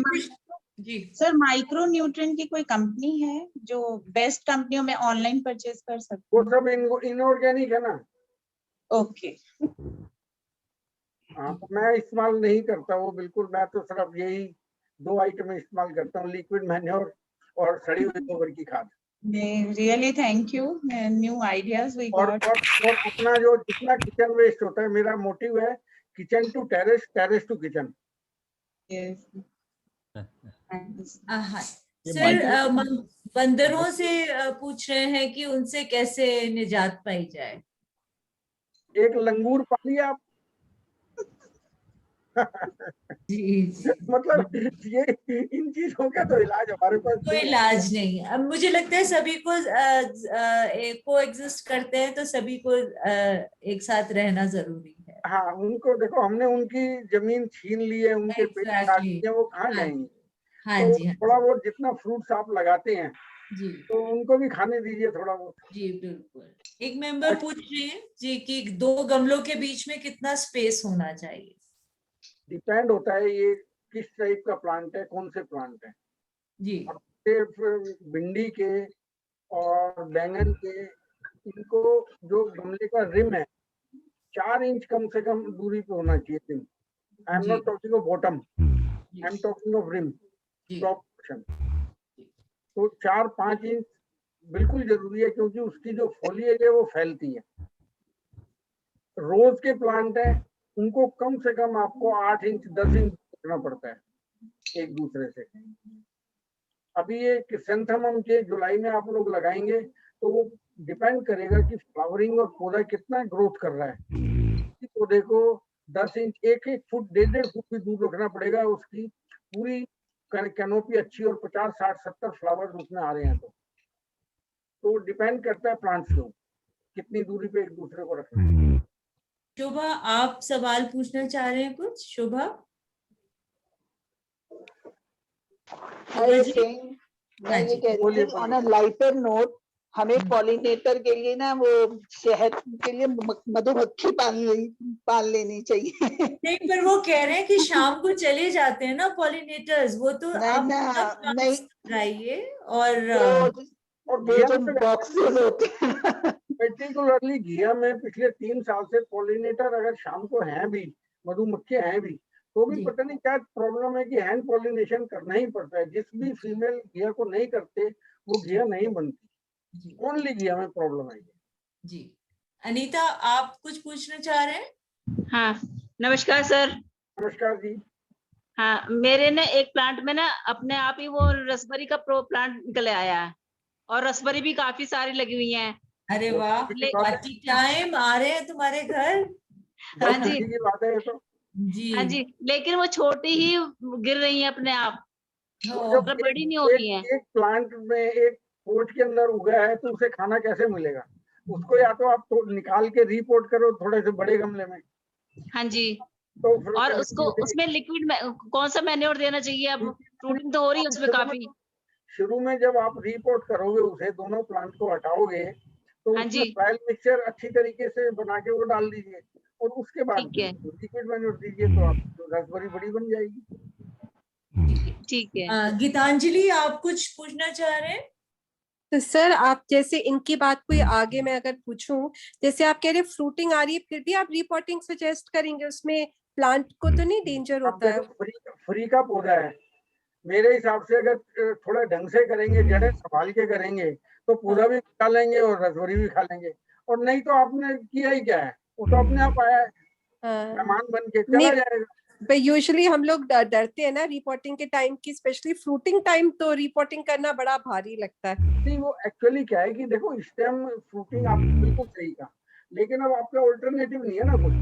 जी सर, माइक्रो न्यूट्रिएंट की कोई कंपनी है जो बेस्ट कंपनियों में ऑनलाइन परचेज कर सकते वो हैं? सब इनऑर्गेनिक है ना। ओके। हाँ, तो मैं इस्तेमाल नहीं करता वो बिल्कुल। मैं तो सिर्फ यही 2 आइटम इस्तेमाल करता हूँ, लिक्विड मैन्योर और सड़ी हुई गोबर की खाद। Really thank you, new ideas we got. और अपना जो जितना किचन वेस्ट होता है, मेरा मोटिव है kitchen to terrace, terrace to kitchen. Sir, बंदरों से पूछ रहे हैं कि उनसे कैसे निजात पाई जाए। एक लंगूर पालिए आप। मतलब ये इन चीजों का तो इलाज हमारे पास कोई इलाज नहीं। अब मुझे लगता है सभी को को एग्जिस्ट करते हैं, तो सभी को एक साथ रहना जरूरी है। हाँ, उनको देखो, हमने उनकी जमीन छीन ली है, उनके पेड़ काट दिए, वो कहाँ जाएंगे। हाँ तो जी, थोड़ा बहुत जितना फ्रूट्स आप लगाते हैं जी, तो उनको भी खाने दीजिए थोड़ा बहुत। जी बिल्कुल। एक मेंबर पूछ रहे हैं जी कि 2 गमलों के बीच में कितना स्पेस होना चाहिए। डिपेंड होता है ये किस टाइप का प्लांट है, कौन से प्लांट है। जी। अब सिर्फ भिंडी के और बैंगन के, इनको जो गमले का रिम है 4 इंच कम से कम दूरी पे होना चाहिए rim. I am not talking of bottom, I am talking of rim, top portion. तो 4-5 इंच बिल्कुल जरूरी है, क्योंकि उसकी जो फॉलिएज है वो फैलती है। रोज के प्लांट है, उनको कम से कम आपको 8 इंच 10 इंच रखना पड़ता है एक दूसरे से। अभी ये क्रिसेंथेमम के जुलाई में आप लोग लगाएंगे तो वो डिपेंड करेगा कि फ्लावरिंग और पौधा कितना ग्रोथ कर रहा है। पौधे को 10 इंच 1-1 फुट 1.5 फुट भी दूर रखना पड़ेगा, उसकी पूरी कैनोपी अच्छी और 50, 60, 70 फ्लावर्स उसमें आ रहे हैं। तो डिपेंड करता है प्लांट्स को कितनी दूरी पे एक दूसरे को रखना है। शोभा, आप सवाल पूछना चाह रहे हैं कुछ? शोभा, मैं ये कह रही थी ऑन अ लाइटर नोट, हमें पॉलिनेटर के लिए ना वो शहद के लिए मधुमक्खी पाल लेनी चाहिए। नहीं, पर वो कह रहे हैं कि शाम को चले जाते हैं ना पॉलिनेटर्स, वो तो आप नहीं लगाइए और वो जो बॉक्सेस होते हैं पर्टिकुलरली घिया में पिछले 3 साल से पॉलिनेटर अगर शाम को हैं भी, मधुमक्खियां हैं भी, तो भी पता नहीं क्या प्रॉब्लम है कि हैंड पॉलिनेशन करना ही पड़ता है। जिस भी फीमेल घिया को नहीं करते वो घिया नहीं बनती। ओनली घिया में प्रॉब्लम है। जी। अनीता, आप कुछ पूछना चाह रहे हैं? हाँ, नमस्कार सर। नमस्कार जी। हाँ, मेरे ने एक प्लांट में ना अपने आप ही वो रसबेरी का प्लांट निकल आया है, और रसबेरी भी काफी सारी लगी हुई हैं। अरे वाह, पार्टी टाइम आ रहे हैं तुम्हारे घर। हाँ जी, बात है तो जी। हाँ जी, लेकिन वो छोटी ही गिर रही है अपने आप, मतलब बड़ी नहीं हो रही है। एक प्लांट में एक पोट के अंदर उगा है तो उसे खाना कैसे मिलेगा? उसको या तो आप निकाल के रीपोर्ट करो थोड़े से बड़े गमले में। हाँ जी, तो और उसको उसमें लिक्विड कौन सा मैन्योर देना चाहिए? अब फ्रूटिंग तो हो रही है उसमें काफी। शुरू में जब आप रीपोर्ट करोगे उसे, दोनों प्लांट को हटाओगे तो हाँ उसमें सॉइल मिक्सचर अच्छी तरीके से बना के वो डाल दीजिए, और उसके बाद लिक्विड मैन्योर दीजिए, तो आप रसबेरी बड़ी बन जाएगी। ठीक है। गीतांजलि, आप कुछ पूछना चाह रहे हैं? तो सर, आप जैसे इनकी बात कोई आगे मैं अगर पूछूं, जैसे आप कह रहे फ्रूटिंग आ रही है, फिर भी आप रिपोर्टिंग सजेस्ट करेंगे? उसमें प्लांट को तो नहीं डेंजर होता है? फ्री का पौधा है, मेरे हिसाब से अगर थोड़ा ढंग से करेंगे, जड़ें संभाल के करेंगे, तो पौधा भी खा लेंगे और रसबेरी भी खा लेंगे। और नहीं तो आपने किया ही क्या है, वो तो अपने आप आया है, मेहमान बन के चला जाएगा। यूजुअली हम लोग डरते हैं ना रिपोर्टिंग के टाइम की, स्पेशली फ्रूटिंग टाइम, तो रिपोर्टिंग करना बड़ा भारी लगता है। नहीं, वो एक्चुअली क्या है कि देखो, इस टाइम फ्रूटिंग आप बिल्कुल सही कहा, लेकिन अब आपका ऑल्टरनेटिव नहीं है ना कुछ,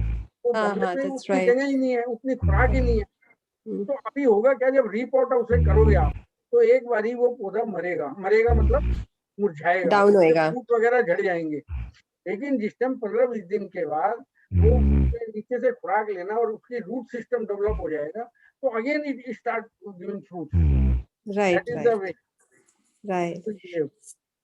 वो उतनी जगह ही नहीं है, उतनी खुराक ही नहीं है। तो अभी होगा क्या, जब रीपोर्ट उसे करोगे आप, तो एक बार ही वो पौधा मरेगा मतलब मुरझाएगा, डाउन होएगा, फूट वगैरह झड़ जाएंगे। लेकिन जिस टाइम 15-20 दिन के बाद वो उसके नीचे से खुराक लेना और उसकी रूट सिस्टम डेवलप हो जाएगा, तो again it start giving fruit. Right that is the way. Right.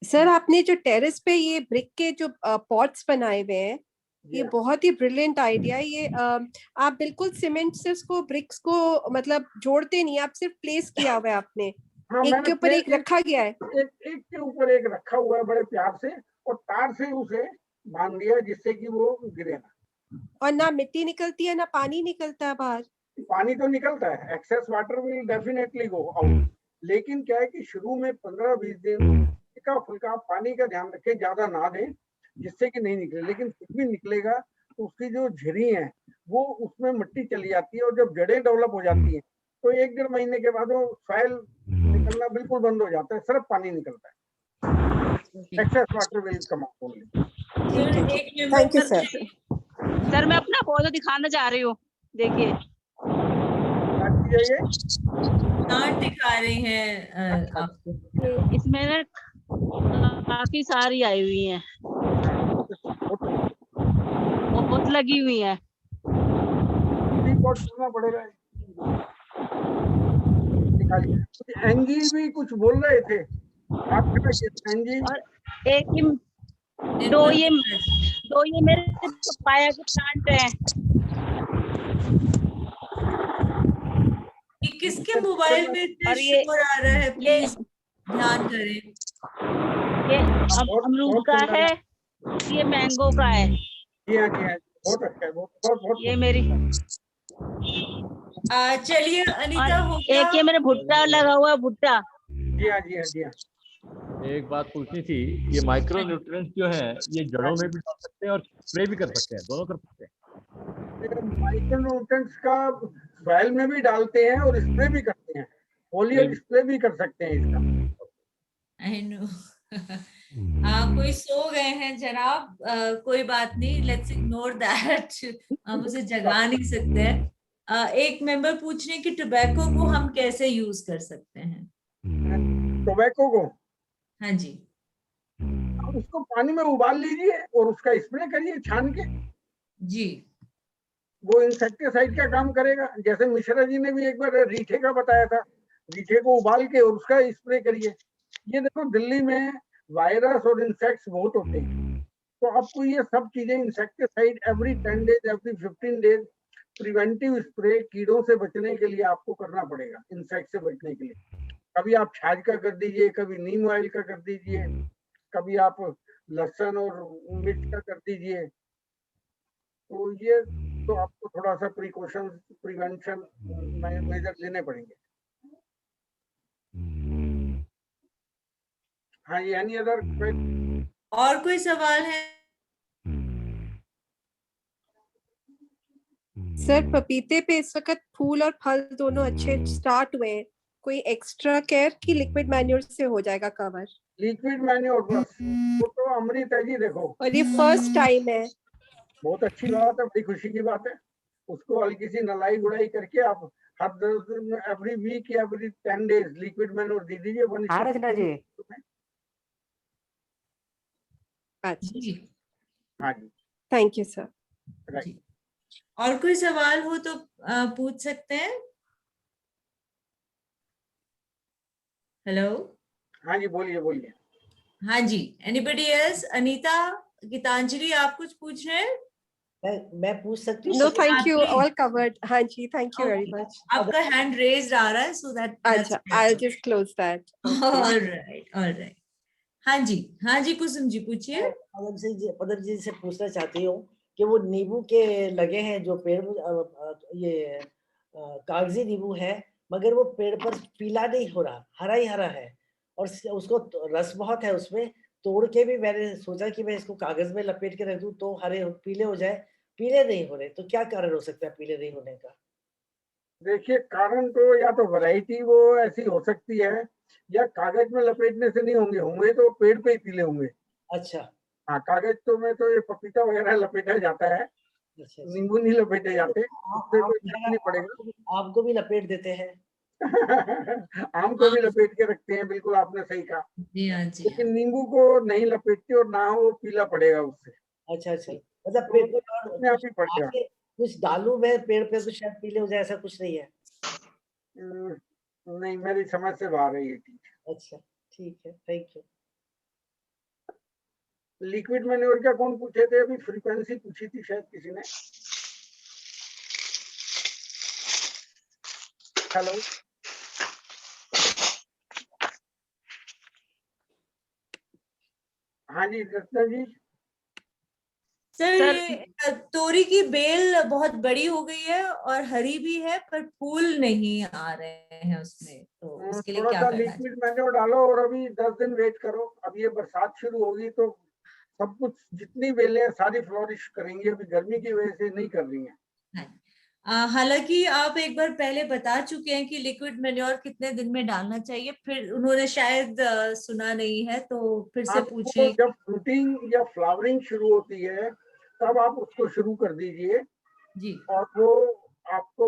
Sir आपने जो टेरेस पे ये ब्रिक के जो पॉट्स बनाए हुए हैं, ये बहुत ही ब्रिलियंट आइडिया है। ये आप बिल्कुल सीमेंट से उसको ब्रिक्स को मतलब जोड़ते नहीं, आप सिर्फ प्लेस किया हुआ है आपने। हाँ, एक के ऊपर एक रखा गया है, एक के ऊपर एक रखा हुआ है बड़े प्यार से, और तार से उसे बांध दिया जिससे कि वो गिरे ना। और ना मिट्टी निकलती है ना पानी निकलता है बाहर। पानी तो निकलता है, excess water will definitely go out, लेकिन क्या है कि शुरू में 15-20 दिन हल्का फुल्का पानी का ध्यान रखें, ज्यादा ना दें जिससे कि नहीं निकले, लेकिन फिर भी निकलेगा तो उसकी जो झिरी है वो उसमें मिट्टी चली जाती है, और जब जड़ें डेवलप हो जाती है तो 1-1.5 महीने के बाद वो सॉइल निकलना बिल्कुल बंद हो जाता है, सिर्फ पानी निकलता है। Excess water will come out only. Thank you sir. Sir मैं अपना पौधा दिखाना चाह रही हूँ, देखिए प्लांट दिखा रहे हैं आपको। इसमें ना काफी सारी आई हुई हैं, बहुत लगी हुई है। पड़ेगा। एंजी भी कुछ बोल रहे थे आप, एंजी। और दो ये मेरे पपाया के प्लांट हैं। किसके मोबाइल में इतना शोर आ रहा है, प्लीज ध्यान करें। ये अमरूद का है, ये मैंगो का है। जी हाँ, बहुत अच्छा है, बहुत ये मेरी। चलिए अनीता, हो गया। एक ये मेरे भुट्टा लगा हुआ है, भुट्टा। जी हाँ, जी हाँ, जी हाँ। एक बात पूछनी थी, ये माइक्रो न्यूट्रिएंट्स जो है ये जड़ों में भी डाल सकते हैं और स्प्रे भी कर सकते हैं, दोनों कर सकते हैं। माइक्रो न्यूट्रिएंट्स का सॉइल में भी डालते हैं और स्प्रे भी करते हैं, फोलियर स्प्रे भी कर सकते हैं इसका। I know. कोई सो गए हैं जनाब, कोई बात नहीं, लेट्स इग्नोर दैट, हम उसे जगा नहीं सकते हैं। एक मेंबर पूछ रहे हैं कि टोबैको को हम कैसे यूज कर सकते हैं। टोबैको को? हाँ जी। उसको पानी में उबाल लीजिए और उसका स्प्रे करिए छान के। जी, वो इंसेक्टिसाइड का काम करेगा। जैसे मिश्रा जी ने भी एक बार रीठे का बताया था, रीठे को उबाल के और उसका स्प्रे करिए। ये देखो दिल्ली में वायरस और इंसेक्ट्स बहुत होते हैं, तो आपको ये सब चीजें insecticide every 10 days, every 15 days preventive spray कीड़ों से बचने के लिए आपको करना पड़ेगा, इंसेक्ट से बचने के लिए। कभी आप छाछ का कर दीजिए, कभी नीम ऑयल का कर दीजिए, कभी आप लहसुन और मिर्च का कर दीजिए। तो ये तो आपको थोड़ा सा प्रिकॉशन, प्रिवेंशन मेजर लेने पड़ेंगे। हाँ, ये एनी अदर और कोई सवाल है? सर पपीते पे इस वक्त फूल और फल दोनों अच्छे स्टार्ट हुए हैं, कोई एक्स्ट्रा केयर की लिक्विड मैन्योर से हो जाएगा कवर? लिक्विड मैन्योर बस, वो तो अमृत है जी। देखो, और ये फर्स्ट टाइम है। बहुत अच्छी बात है, बड़ी खुशी की बात है। उसको हल्की सी नलाई गुड़ाई करके आप हर 10 दिन, एवरी वीक या एवरी 10 डेज लिक्विड मैन्योर दे दीजिए। रचना जी। हाँ जी, थैंक यू सर। राइट। और कोई सवाल हो तो पूछ सकते हैं। हेलो। हाँ जी, बोलिए बोलिए। हाँ जी, एनीबडी एल्स? अनीता, गीतांजलि, आप कुछ पूछ रहे हैं? मैं पूछ सकती हूँ? No thank you, all covered. हाँ जी, थैंक यू वेरी मच। आपका हैंड रेज्ड आ रहा है, सो दैट अच्छा, I will just close that. Alright. हाँ जी, कुसुम जी पूछिए। पदम जी से पूछना चाहती हूँ कि वो नींबू के लगे हैं जो पेड़, ये कागजी नींबू है, मगर वो पेड़ पर पीला नहीं हो रहा, हरा ही हरा है, और उसको रस बहुत है उसमें। तोड़ के भी मैंने सोचा कि मैं इसको कागज में लपेट के रख दूं तो हरे पीले हो जाए, पीले नहीं हो रहे। तो क्या कारण हो सकता है पीले नहीं होने का? देखिए, कारण तो या तो वैरायटी वो ऐसी हो सकती है, या कागज में लपेटने से नहीं होंगे तो पेड़ पे ही पीले होंगे। अच्छा। हाँ, कागज तो में तो ये पपीता वगैरह लपेटा जाता है, नींबू नहीं लपेटे जाते, उससे कोई फर्क नहीं पड़ेगा। आम को भी लपेट देते हैं। आम को भी लपेट के रखते हैं, बिल्कुल आपने सही कहा। जी हाँ जी। लेकिन नींबू को नहीं लपेटते, और ना वो पीला पड़ेगा उससे। अच्छा। मतलब तो पेड़ कोई और अपने आप ही बढ़ गया। आगे कुछ डालू मैं पेड़ पे तो शायद पीले हो जाए, ऐसा कुछ नहीं है। नहीं, मेरी समझ से बाहर है ये चीज। अच्छा ठीक है, थैंक यू। लिक्विड मैन्योर का कौन पूछे थे अभी? फ्रीक्वेंसी पूछी थी शायद किसी ने। हेलो, हाँ जी रत्ना जी। सर सर ये तोरी की बेल बहुत बड़ी हो गई है और हरी भी है, पर फूल नहीं आ रहे हैं उसमें, तो उसके लिए थोड़ा क्या सा करना चाहिए? लिक्विड मैन्योर डालो और अभी 10 दिन वेट करो। अब ये बरसात शुरू होगी तो सब कुछ, जितनी बेलें हैं सारी फ्लोरिश करेंगी। अभी गर्मी की वजह से नहीं कर रही हैं। हालांकि आप एक बार पहले बता चुके हैं कि लिक्विड मैन्योर कितने दिन में डालना चाहिए, फिर उन्होंने शायद सुना नहीं है, तो फिर से आपको पूछें। जब फ्रूटिंग या फ्लावरिंग शुरू होती है तब आप उसको शुरू कर दीजिए जी। और वो आपको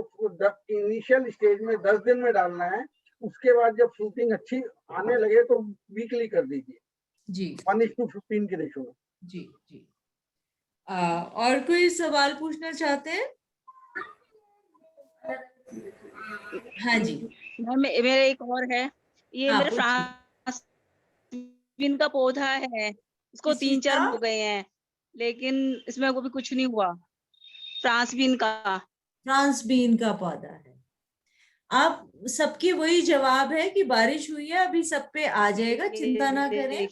इनिशियल स्टेज में 10 दिन में डालना है। उसके बाद जब फ्रूटिंग अच्छी आने लगे तो वीकली कर दीजिए जी 1:15 की रेशो में। जी जी। और कोई सवाल पूछना चाहते हैं? हाँ जी, मेरा एक और है, ये हाँ मेरे पूछिए। फ्रांस बीन का पौधा है, इसको किस चीज 3-4 का? हो गए हैं, लेकिन इसमें वो भी कुछ नहीं हुआ। फ्रांस बीन का। फ्रांस बीन का पौधा है। आप सबकी वही जवाब है कि बारिश हुई है, अभी सब पे आ जाएगा, चिंता ना करें।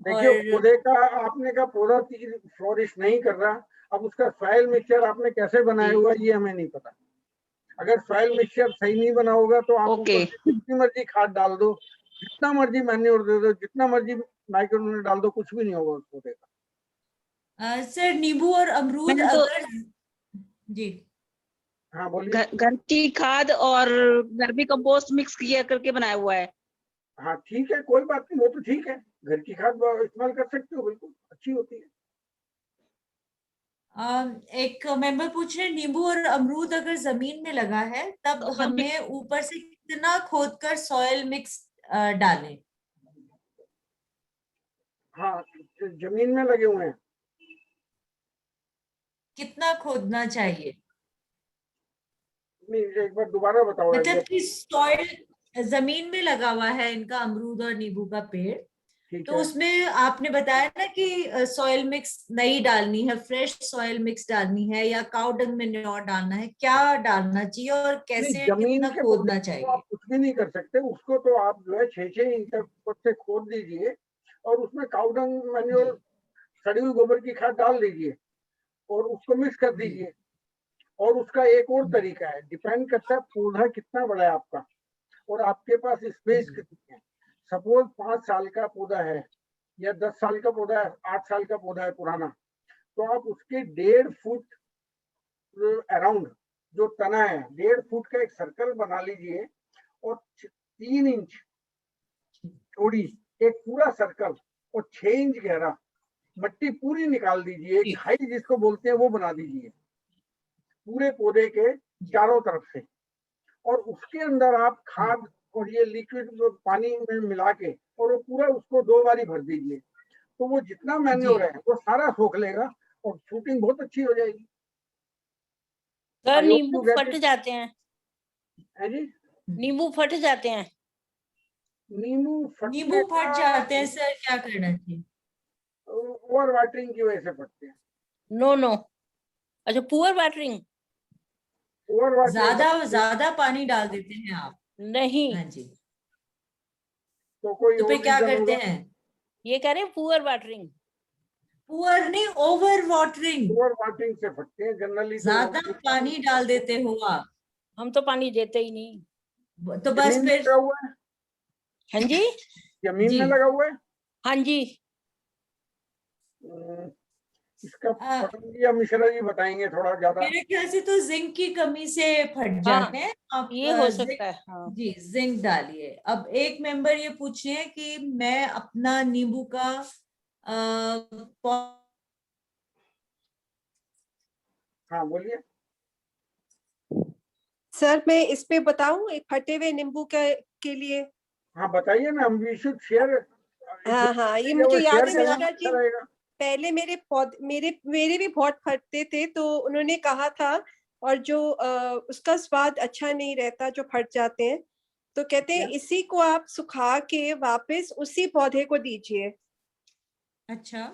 देखिए और पौधे का, आपने का पौधा फ्लोरिश नहीं कर रहा। अब उसका सॉइल मिक्सचर आपने कैसे बनाया हुआ ये हमें नहीं पता। अगर सॉइल मिक्सचर सही नहीं बना होगा तो आप ऊपर से जितनी मर्जी खाद डाल दो, जितना मर्जी मैन्योर दे दो, जितना मर्जी माइक्रोन्यूट्रिएंट डाल दो, कुछ भी नहीं होगा उस पौधे का। सर नींबू और अमरूद मैंने तो अगर जी हाँ बोलिए। घर की खाद और वर्मी कंपोस्ट मिक्स किया करके बनाया हुआ है। हाँ ठीक है, कोई बात नहीं, वो तो ठीक है, घर की खाद इस्तेमाल कर सकते हो, बिल्कुल अच्छी होती है। एक मेंबर पूछ रहे हैं, नींबू और अमरूद अगर जमीन में लगा है तब तो हमें ऊपर से कितना खोदकर सॉइल मिक्स डालें? हाँ, जमीन में लगे हुए हैं। कितना खोदना चाहिए? नहीं, एक बार दोबारा बताओ। मतलब कि सॉइल जमीन में लगा हुआ है इनका अमरूद और नींबू का पेड़, ठीक तो है। उसमें आपने बताया ना कि सॉइल मिक्स नहीं डालनी है, फ्रेश सॉइल मिक्स डालनी है या काउ डंग मैन्योर डालना है, क्या डालना चाहिए और नहीं, कैसे, जमीन कितना के पौधे खोदना को चाहिए? आप कुछ भी नहीं कर सकते। उसको तो आप जो है 6-6 इंच तक से खोद दीजिए और उसमें काउडंग मैन्योर, सड़ी हुई गोबर की खाद डाल दीजिए और उसको मिक्स कर दीजिए। और उसका एक और तरीका है, डिपेंड करता है पौधा कितना बड़ा है आपका और आपके पास स्पेस कितनी है। सपोज 5 साल का पौधा है या 10 साल का पौधा है, 8 साल का पौधा है पुराना, तो आप उसके 1.5 फुट अराउंड जो तना है, 1.5 फुट का एक सर्कल बना लीजिए और 3 इंच चौड़ी एक पूरा सर्कल और 6 इंच गहरा मट्टी पूरी निकाल दीजिए। एक खाई जिसको बोलते हैं वो बना दीजिए पूरे पौधे के चारों तरफ से। और उसके अंदर आप खाद और ये लिक्विड पानी में मिला के और वो पूरा उसको 2 बारी भर दीजिए, तो वो जितना मैन्योर है वो सारा सोख लेगा और शूटिंग बहुत अच्छी हो जाएगी। सर I hope नींबू you get फट it. जाते हैं, है जी, नींबू फट जाते हैं। नींबू नींबू फट जाते हैं सर, क्या करना चाहिए? ओवर वाटरिंग की वजह से फटते हैं। नो नो, अच्छा पुअर वाटरिंग। ओवर वाटरिंग ज्यादा पानी डाल देते हैं आप? नहीं। हाँ जी, तो कोई तो और फिर क्या रीजन करते होगा। हैं? ये कह रहे हैं पुअर वाटरिंग। पुअर नहीं, ओवर वाटरिंग। ओवर वाटरिंग से फटते हैं जनरली। ज्यादा पानी डाल देते हो आप। हम तो पानी देते ही नहीं। तो बस जमीन में फिर लगा हुआ है। हाँ जी, जमीन में लगा हुआ है। हाँ जी। इसका या मिश्रा जी बताएंगे थोड़ा ज्यादा। मेरे ख्याल से तो जिंक की कमी से फट जाते हैं। आप ये हो जिंक, सकता है। हाँ। जी जिंक डालिए। अब एक मेंबर ये पूछ रहे हैं कि मैं अपना नींबू का हाँ बोलिए। सर मैं इस पे बताऊं, एक फटे हुए नींबू के लिए। हाँ बताइए ना, हम वी शुड शेयर। हाँ हाँ, ये मुझे याद है मिश्रा जी, पहले मेरे पौधे मेरे भी बहुत फटते थे, तो उन्होंने कहा था, और जो उसका स्वाद अच्छा नहीं रहता जो फट जाते हैं, तो कहते हैं इसी को आप सुखा के वापस उसी पौधे को दीजिए। अच्छा।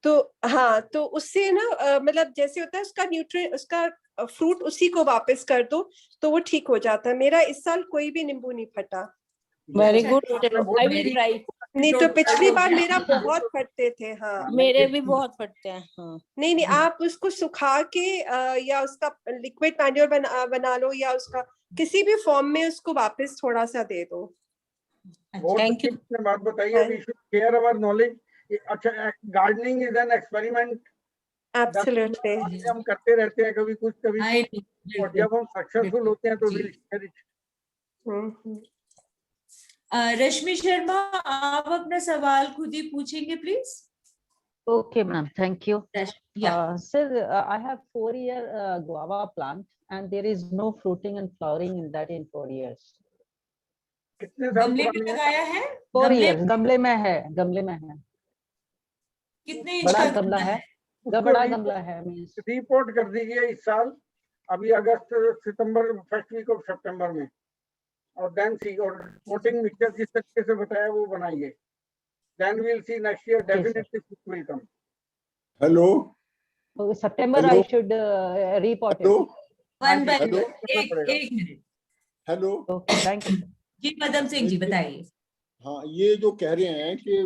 तो हाँ, तो उससे ना मतलब जैसे होता है उसका न्यूट्रिएंट, उसका फ्रूट उसी को वापस कर दो तो वो ठीक हो जाता है। मेरा इस साल कोई भी नींबू नहीं फटा। Very good, I will try. नहीं तो पिछली बार मेरा बहुत फटते थे। हाँ, मेरे भी बहुत फटते हैं। हाँ। नहीं, आप उसको सुखा के या उसका लिक्विड मैन्योर बना लो, या उसका किसी भी फॉर्म में उसको वापस थोड़ा सा दे दो। Thank you. बात बताइए, we should share our knowledge. अच्छा, gardening is an experiment. Absolutely. हम करते रहते हैं, कभी कुछ कभी, और जब हम सक्सेसफुल होते हैं तो विल शेयर इट। रश्मि शर्मा, आप अपना सवाल खुद ही पूछेंगे please. Okay, ma'am. Thank you. Yeah. Sir, I have 4-year guava plant, and there is no fruiting and flowering in that in 4 years. कितने साल गमले में पुरानी है? लगाया है? 4 years. गमले में है, गमले में है। कितने इंच बड़ा का गमला है? बड़ा गमला है। रिपोर्ट कर दीजिए इस साल, अभी अगस्त सितंबर फर्स्ट वीक ऑफ सितंबर में, और देन सी, और पोटिंग मिक्सचर जिस तरीके से बताया वो बनाइए, then we'll see next year definitely it will come. Hello. So September I should report it. One by Hello. एक minute. Hello. Okay, thank you. जी पदम सिंह जी बताइए। हाँ, ये जो कह रहे हैं कि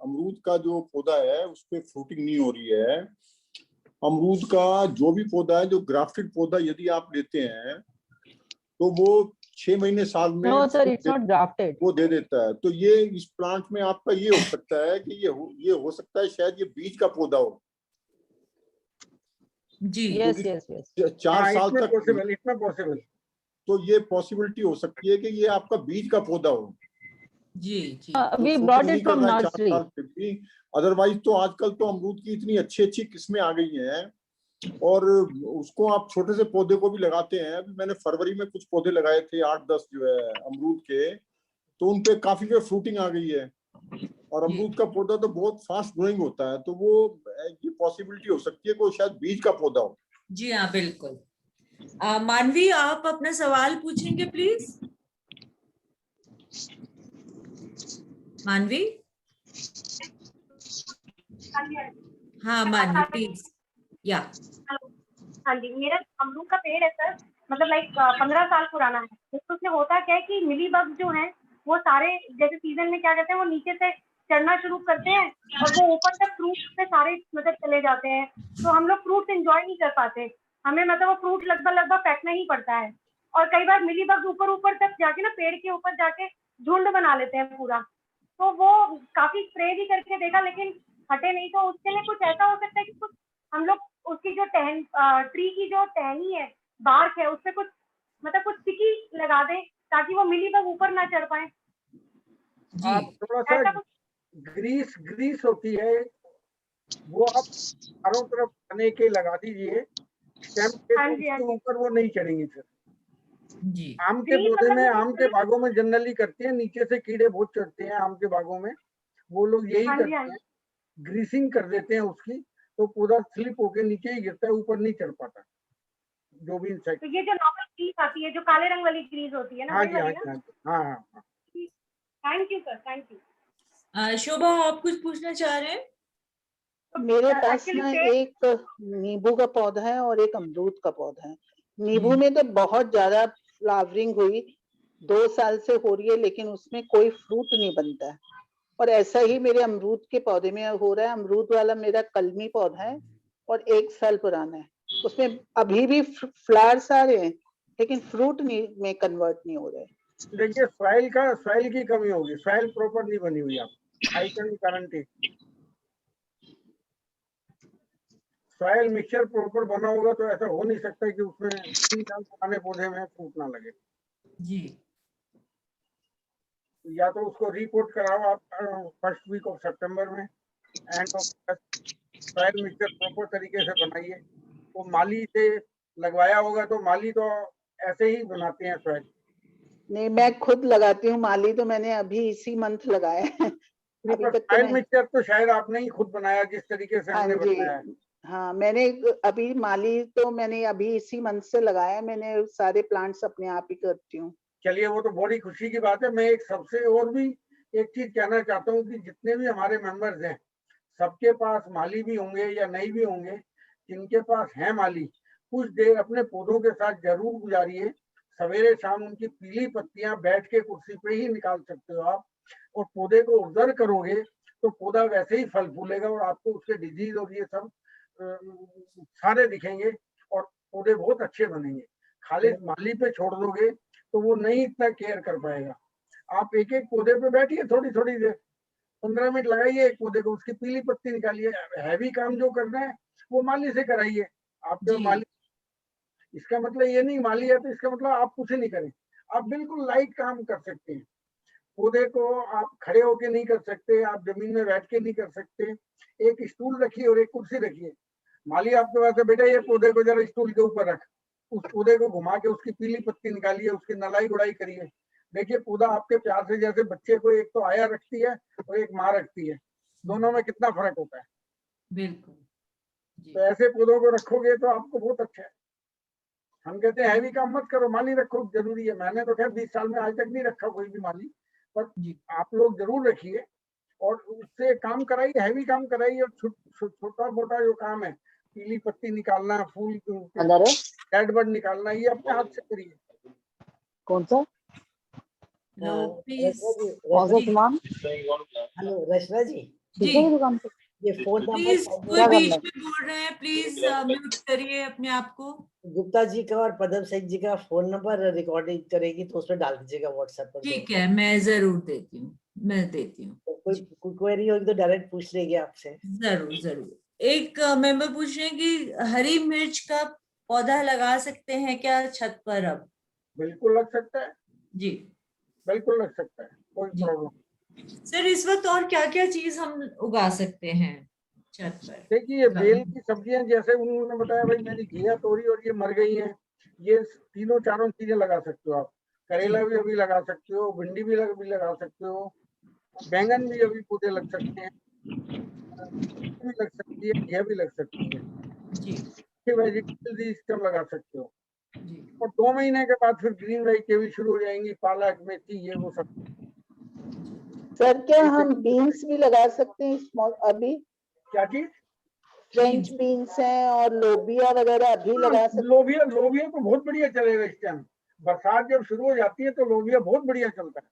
अमरूद का जो पौधा है उस पे फ्रूटिंग नहीं हो रही है। अमरूद का जो भी पौधा है, जो ग्राफ्टेड पौधा यदि आप लेते हैं तो वो 6 महीने साल में No sir, it's not grafted. वो दे देता है। तो ये इस प्लांट में आपका ये हो सकता है कि ये हो सकता है शायद ये बीज का पौधा हो। जी। Yes. 4 साल तक पॉसिबल, इसमें पॉसिबल। तो ये पॉसिबिलिटी हो सकती है कि ये आपका बीज का पौधा हो। जी। We brought it from nursery. Otherwise तो आजकल तो अमरूद की इतनी अच्छी किस्में आ गई हैं, और उसको आप छोटे से पौधे को भी लगाते हैं। अभी मैंने फरवरी में कुछ पौधे लगाए थे 8-10 जो है अमरूद के, तो उनपे काफी पे फ्रूटिंग आ गई है। और अमरूद का पौधा तो बहुत फास्ट ग्रोइंग होता है, तो वो ये पॉसिबिलिटी हो सकती है कि वो शायद बीज का पौधा हो। जी हाँ, बिल्कुल। मानवी, आप अपना सवाल पूछेंगे प्लीज। मानवी। हाँ मानवी प्लीज। या हाँ जी, मेरा अमरूद का पेड़ है सर, मतलब लाइक 15 साल पुराना है। उसमें होता क्या है कि मिली बग जो है वो सारे जैसे सीजन में क्या कहते हैं, वो नीचे से चढ़ना शुरू करते हैं और वो ऊपर तक फ्रूट पे सारे मतलब चले जाते हैं, तो हम लोग फ्रूट एंजॉय नहीं कर पाते। हमें मतलब वो फ्रूट लगभग फेंकना ही पड़ता है। और कई बार मिली बग ऊपर तक जाके ना पेड़ के ऊपर जाके झुंड बना लेते हैं पूरा, तो वो काफी स्प्रे भी करके देखा लेकिन हटे नहीं। तो उसके लिए कुछ ऐसा हो सकता है कि कुछ हम लोग उसकी जो ट्री की जो टहनी है, बार्क है, उससे कुछ मतलब कुछ स्टिकी लगा दें ताकि वो मिली बग ऊपर ना चढ़ पाए। आप थोड़ा सा ग्रीस होती है, वो आप चारों तरफ तने के लगा दीजिए स्टेम पे, तो उसके ऊपर वो नहीं चढ़ेंगी सर। जी। आम के पौधे में, आम के बागों में जनरली करते हैं, नीचे से कीड़े बहुत चढ़ते हैं आम के बागों में, वो लोग यही करते हैं, ग्रीसिंग कर देते हैं उसकी, तो पौधा स्लिप होके नीचे ही गिरता है, ऊपर नहीं चढ़ पाता जो भी इंसेक्ट। तो ये जो नॉर्मल ग्रीस आती है, जो काले रंग वाली ग्रीस होती है ना, वही वाली ना? हाँ। Thank you sir, thank you. Shobha, आप कुछ पूछना चाह रहे हैं? मेरे पास ना एक नींबू का पौधा है और एक अमरूद का पौधा है। नींबू में तो बहुत ज्यादा फ्लावरिंग हुई, 2 साल से हो रही है, लेकिन उसमें कोई फ्रूट नहीं बनता है। और ऐसा ही मेरे अमरूद के पौधे में हो रहा है। अमरूद वाला मेरा कलमी पौधा है और 1 साल पुराना है, उसमें अभी भी फ्लावर्स आ रहे हैं लेकिन फ्रूट में कन्वर्ट नहीं हो रहे। देखिए, सॉइल की कमी होगी, सॉइल प्रॉपर नहीं बनी हुई। आप I can guarantee soil mixture proper बना होगा तो ऐसा हो नहीं सकता कि उसमें 3 साल पुराने पौधे में फ्रूट ना लगे। जी। या तो उसको रिपोर्ट कराओ आप फर्स्ट वीक ऑफ सितंबर में, end of soil mixture proper तरीके से बनाइए। वो माली से लगवाया होगा, तो माली तो ऐसे ही बनाते हैं सॉइल। नहीं, मैं खुद लगाती हूँ माली, तो मैंने अभी इसी मंथ लगाया है। नहीं, पर सॉइल मिक्सचर तो शायद आपने ही खुद बनाया जिस तरीके से हमने बताया। हाँ, मैंने अभी माली तो मैंने अभी इसी मंथ से लगाया, मैंने सारे प्लांट्स अपने आप ही करती हूँ। चलिए, वो तो बड़ी खुशी की बात है। मैं एक सबसे और भी एक चीज कहना चाहता हूँ कि जितने भी हमारे मेंबर्स हैं, सबके पास माली भी होंगे या नहीं भी होंगे, जिनके पास है माली, कुछ देर अपने पौधों के साथ जरूर गुजारिए। सवेरे शाम उनकी पीली पत्तियां बैठ के कुर्सी पे ही निकाल सकते हो आप, और पौधे को ऑब्जर्व करोगे तो पौधा वैसे ही फल फूलेगा और आपको उसके डिजीज और ये सब सारे दिखेंगे और पौधे बहुत अच्छे बनेंगे। खाली माली पे छोड़ दोगे तो वो नहीं इतना केयर कर पाएगा। आप एक एक पौधे पे बैठिए, थोड़ी थोड़ी देर, 15 मिनट लगाइए एक पौधे को, उसकी पीली पत्ती निकालिए। हैवी काम जो करना है वो माली से कराइए। आपके माली, इसका मतलब ये नहीं माली है तो इसका मतलब आप कुछ नहीं करें। आप बिल्कुल लाइट काम कर सकते हैं। पौधे को आप खड़े होके नहीं कर सकते, आप जमीन में बैठ के नहीं कर सकते। एक स्टूल रखिए और एक कुर्सी रखिए। माली आपके पास है, बेटा ये पौधे को जरा स्टूल के ऊपर रख, उस पौधे को घुमा के उसकी पीली पत्ती निकालिए, उसकी नलाई गुड़ाई करिए। देखिए पौधा आपके प्यार से, जैसे बच्चे को एक तो आया रखती है और एक माँ रखती है, दोनों में कितना फर्क होता है। बिल्कुल। तो ऐसे पौधों को रखोगे तो आपको बहुत अच्छा है। हम कहते हैं हैवी काम मत करो, माली रखो, जरूरी है। मैंने तो खैर 20 साल में आज तक नहीं रखा कोई भी माली, पर आप लोग जरूर रखिए और उससे काम कराइए, हैवी काम कराइए। और छोटा मोटा जो काम है, पीली पत्ती निकालना, फूल डेड बर्ड निकालना, ये अपने हाथ से करिए। कौन सा? हेलो रचना जी, ये फोन प्लीज नंबर कोई बीच में बोल रहे हैं, प्लीज म्यूट करिए अपने आप को। गुप्ता जी का और पदम सिंह जी का फोन नंबर रिकॉर्डिंग करेगी तो उसमें डाल दीजिएगा व्हाट्सएप पर। ठीक है, मैं जरूर देती हूँ, मैं देती हूँ। तो कोई क्वेरी होगी तो डायरेक्ट पूछ लेगी आपसे। जरूर जरूर। एक मेंबर पूछ रहे हैं कि हरी मिर्च का पौधा लगा सकते हैं क्या छत पर अब? बिल्कुल लग सकता है जी, बिल्कुल लग सकता है, कोई प्रॉब्लम। सर इस वक्त और क्या क्या चीज हम उगा सकते हैं छत पर? देखिए ये बेल की सब्जियां, जैसे उन्होंने बताया भाई मेरी घिया तोरी और ये मर गई हैं, ये तीनों चारों चीजें लगा सकते हो आप। करेला भी अभी लगा सकते हो, भिंडी भी लगा सकते हो, बैंगन भी अभी पौधे लग सकते हैं, भी लग सकती है, घिया भी लग सकती है जी। वेजिटेबल भी इस टाइम लगा सकते हो और 2 महीने के बाद फिर ग्रीन वेजिटेबल शुरू हो जाएंगी, पालक मेथी ये वो सब। सर क्या हम बीन्स भी लगा सकते हैं स्मॉल अभी? क्या चीज? फ्रेंच बीन्स हैं और लोबिया वगैरह अभी लगा सकते हैं? लोबिया तो बहुत बढ़िया चलेगा इस टाइम। बरसात जब शुरू हो जाती है तो लोबिया बहुत बढ़िया चलता है।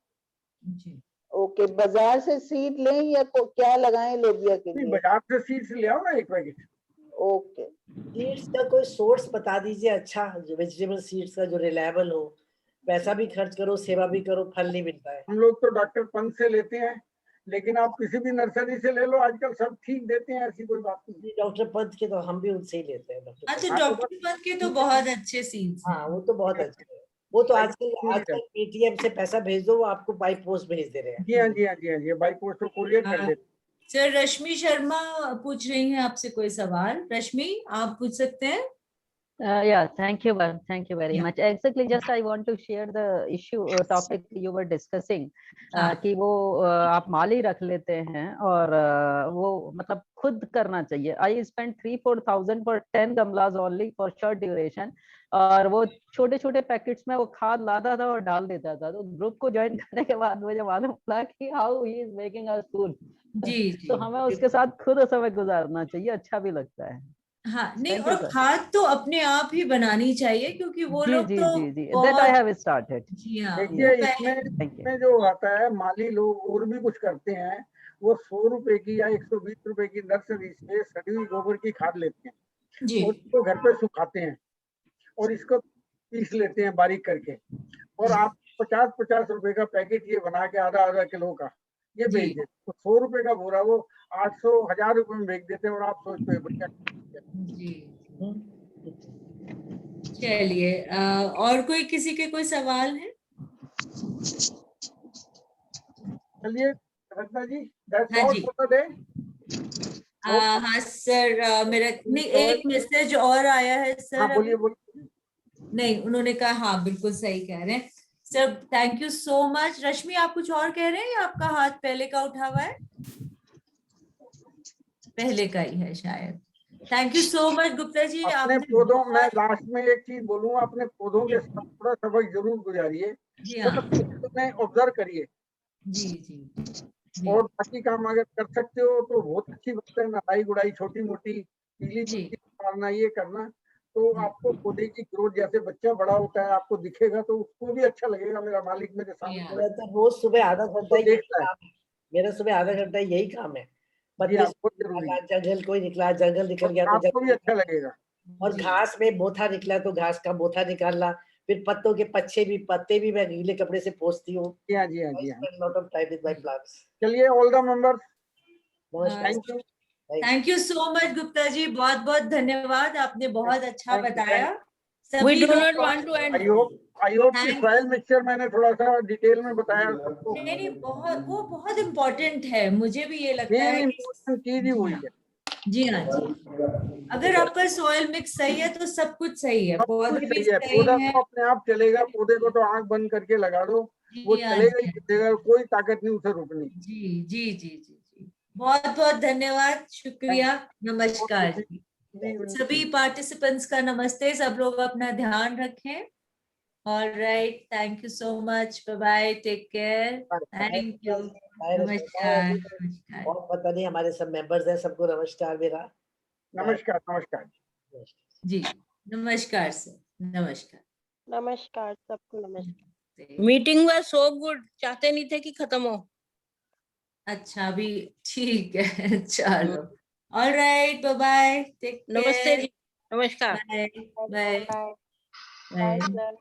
ओके, बाजार से सीड लें या क्या लगाएं लोबिया के लिए? बाजार से सीड्स ले आओ ना एक पैकेट। ओके, सीड्स का कोई सोर्स बता दीजिए अच्छा, जो वेजिटेबल सीड्स का जो रिलायबल हो। पैसा भी खर्च करो, सेवा भी करो, फल नहीं मिलता है। हम लोग तो डॉक्टर पंत से लेते हैं, लेकिन आप किसी भी नर्सरी से ले लो, आजकल सब ठीक देते हैं, ऐसी कोई बात नहीं। डॉक्टर पंत के तो हम भी उनसे ही लेते हैं। डॉक्टर पंत के तो बहुत अच्छे सीड्स हैं। हाँ वो तो बहुत अच्छे हैं। वो तो आजकल पेटीएम से पैसा भेज दो, वो आपको बाई पोस्ट भेज दे रहे हैं। जी हाँ जी हाँ जी हाँ जी, बाई पोस्ट तो कुरियर कर देते। सर रश्मि शर्मा पूछ रही हैं आपसे कोई सवाल। रश्मि आप पूछ सकते हैं। Yeah, thank you very much. Exactly, just I want to share the issue topic you were discussing कि वो आप माली रख लेते हैं और वो मतलब खुद करना चाहिए। I spent 3-4 thousand for 10 गमलाज only for short duration और वो छोटे छोटे पैकेट्स में वो खाद लाता था और डाल देता था। तो ग्रुप को ज्वाइन करने के बाद मुझे मालूम पड़ा कि how he is making us cool. जी तो हमें उसके साथ खुद समय गुजारना चाहिए, अच्छा भी लगता है। हाँ नहीं, और खाद तो अपने आप ही बनानी चाहिए क्योंकि वो लोग तो that I have started। जी हाँ। देखिए इसमें जो आता है, माली लोग और भी कुछ करते हैं, वो 100 रुपए की या 120 रुपए की नर्सरी से सड़ी हुई गोबर की खाद लेते हैं और इसको घर पे सुखाते हैं और इसको पीस लेते हैं बारीक करके, और आप 50-50 रुपए का पैकेट ये बना के आधा किलो का ये बेच देते। तो 100 रुपए का बोरा वो 800-1000 रुपए में बेच देते हैं और आप सोचते हैं बढ़िया। चलिए और कोई किसी के कोई सवाल है? चलिए रत्ना जी, हाँ सर, मेरा नहीं एक मैसेज और आया है सर। हाँ, बोलिए। नहीं, उन्होंने कहा हाँ बिल्कुल सही कह रहे हैं sir thank you so much. Rashmi आप कुछ और कह रहे हैं या आपका हाथ पहले का उठा हुआ है? पहले का ही है शायद। Thank you so much Gupta ji. अपने पौधों, मैं लास्ट में एक चीज बोलूंगा, अपने पौधों के साथ थोड़ा सबक जरूर गुजारिए, जी हाँ में ऑब्जर्व करिए जी जी और बाकी काम अगर कर सकते हो तो बहुत अच्छी बात है। नहाई गुड़ाई छोटी मोटी पीली पत्ती मारना, ये करना, तो आपको पौधे की ग्रोथ, जैसे बच्चा बड़ा होता है आपको दिखेगा तो उसको भी अच्छा लगेगा। मेरा मालिक मेरे सामने मेरा तो रोज सुबह आधा घंटा यही देखता है। काम है। मेरा सुबह आधा घंटा यही काम है। जी पत्ते हाँ, से बहुत जरूरी है। जंगल कोई निकला, जंगल निकल गया तो आपको भी जंगल, अच्छा लगेगा। और घास में बोथा निकला तो घास का बोथा निकालना, फिर पत्तों के पत्ते भी मैं गीले कपड़े से पोंछती हूँ। जी हाँ, जी हाँ, जी हाँ। Lot of time with my plants. चलिए, all the members, thank you. Thank you so much Gupta ji, बहुत बहुत धन्यवाद, आपने बहुत अच्छा बताया। We सभी do लोग not want to end. I hope कि सॉइल मिक्सचर मैंने थोड़ा सा डिटेल में बताया सबको। नहीं, बहुत इम्पोर्टेंट है, मुझे भी ये लगता है मेन कि इम्पोर्टेंट चीज ही वही है। जी हाँ जी, अगर आपका सॉइल मिक्स सही है तो सब कुछ सही है, सब कुछ पौधे भी सही है, सही पौधा है। तो अपने आप चलेगा। पौधे को तो आंख बंद करके लगा दो, वो जी हाँ चलेगा जी ही चलेगा, कोई ताकत नहीं उसे रोकनी। जी जी जी जी जी, बहुत बहुत धन्यवाद, शुक्रिया, नमस्कार जी। सभी पार्टिसिपेंट्स का नमस्ते, सब लोग अपना ध्यान रखें। Alright, thank you so much, bye bye, take care, thank you, नमस्कार नमस्कार। और पता नहीं हमारे सब मेंबर्स हैं, सबको नमस्कार मेरा। नमस्कार नमस्कार जी, नमस्कार सर, नमस्कार। नमस्कार सबको, नमस्कार। मीटिंग वाज सो गुड, चाहते नहीं थे कि खत्म हो। अच्छा, अभी ठीक है, चलो, alright, bye bye, take care, नमस्ते जी, नमस्कार। Bye bye bye bye. Sir.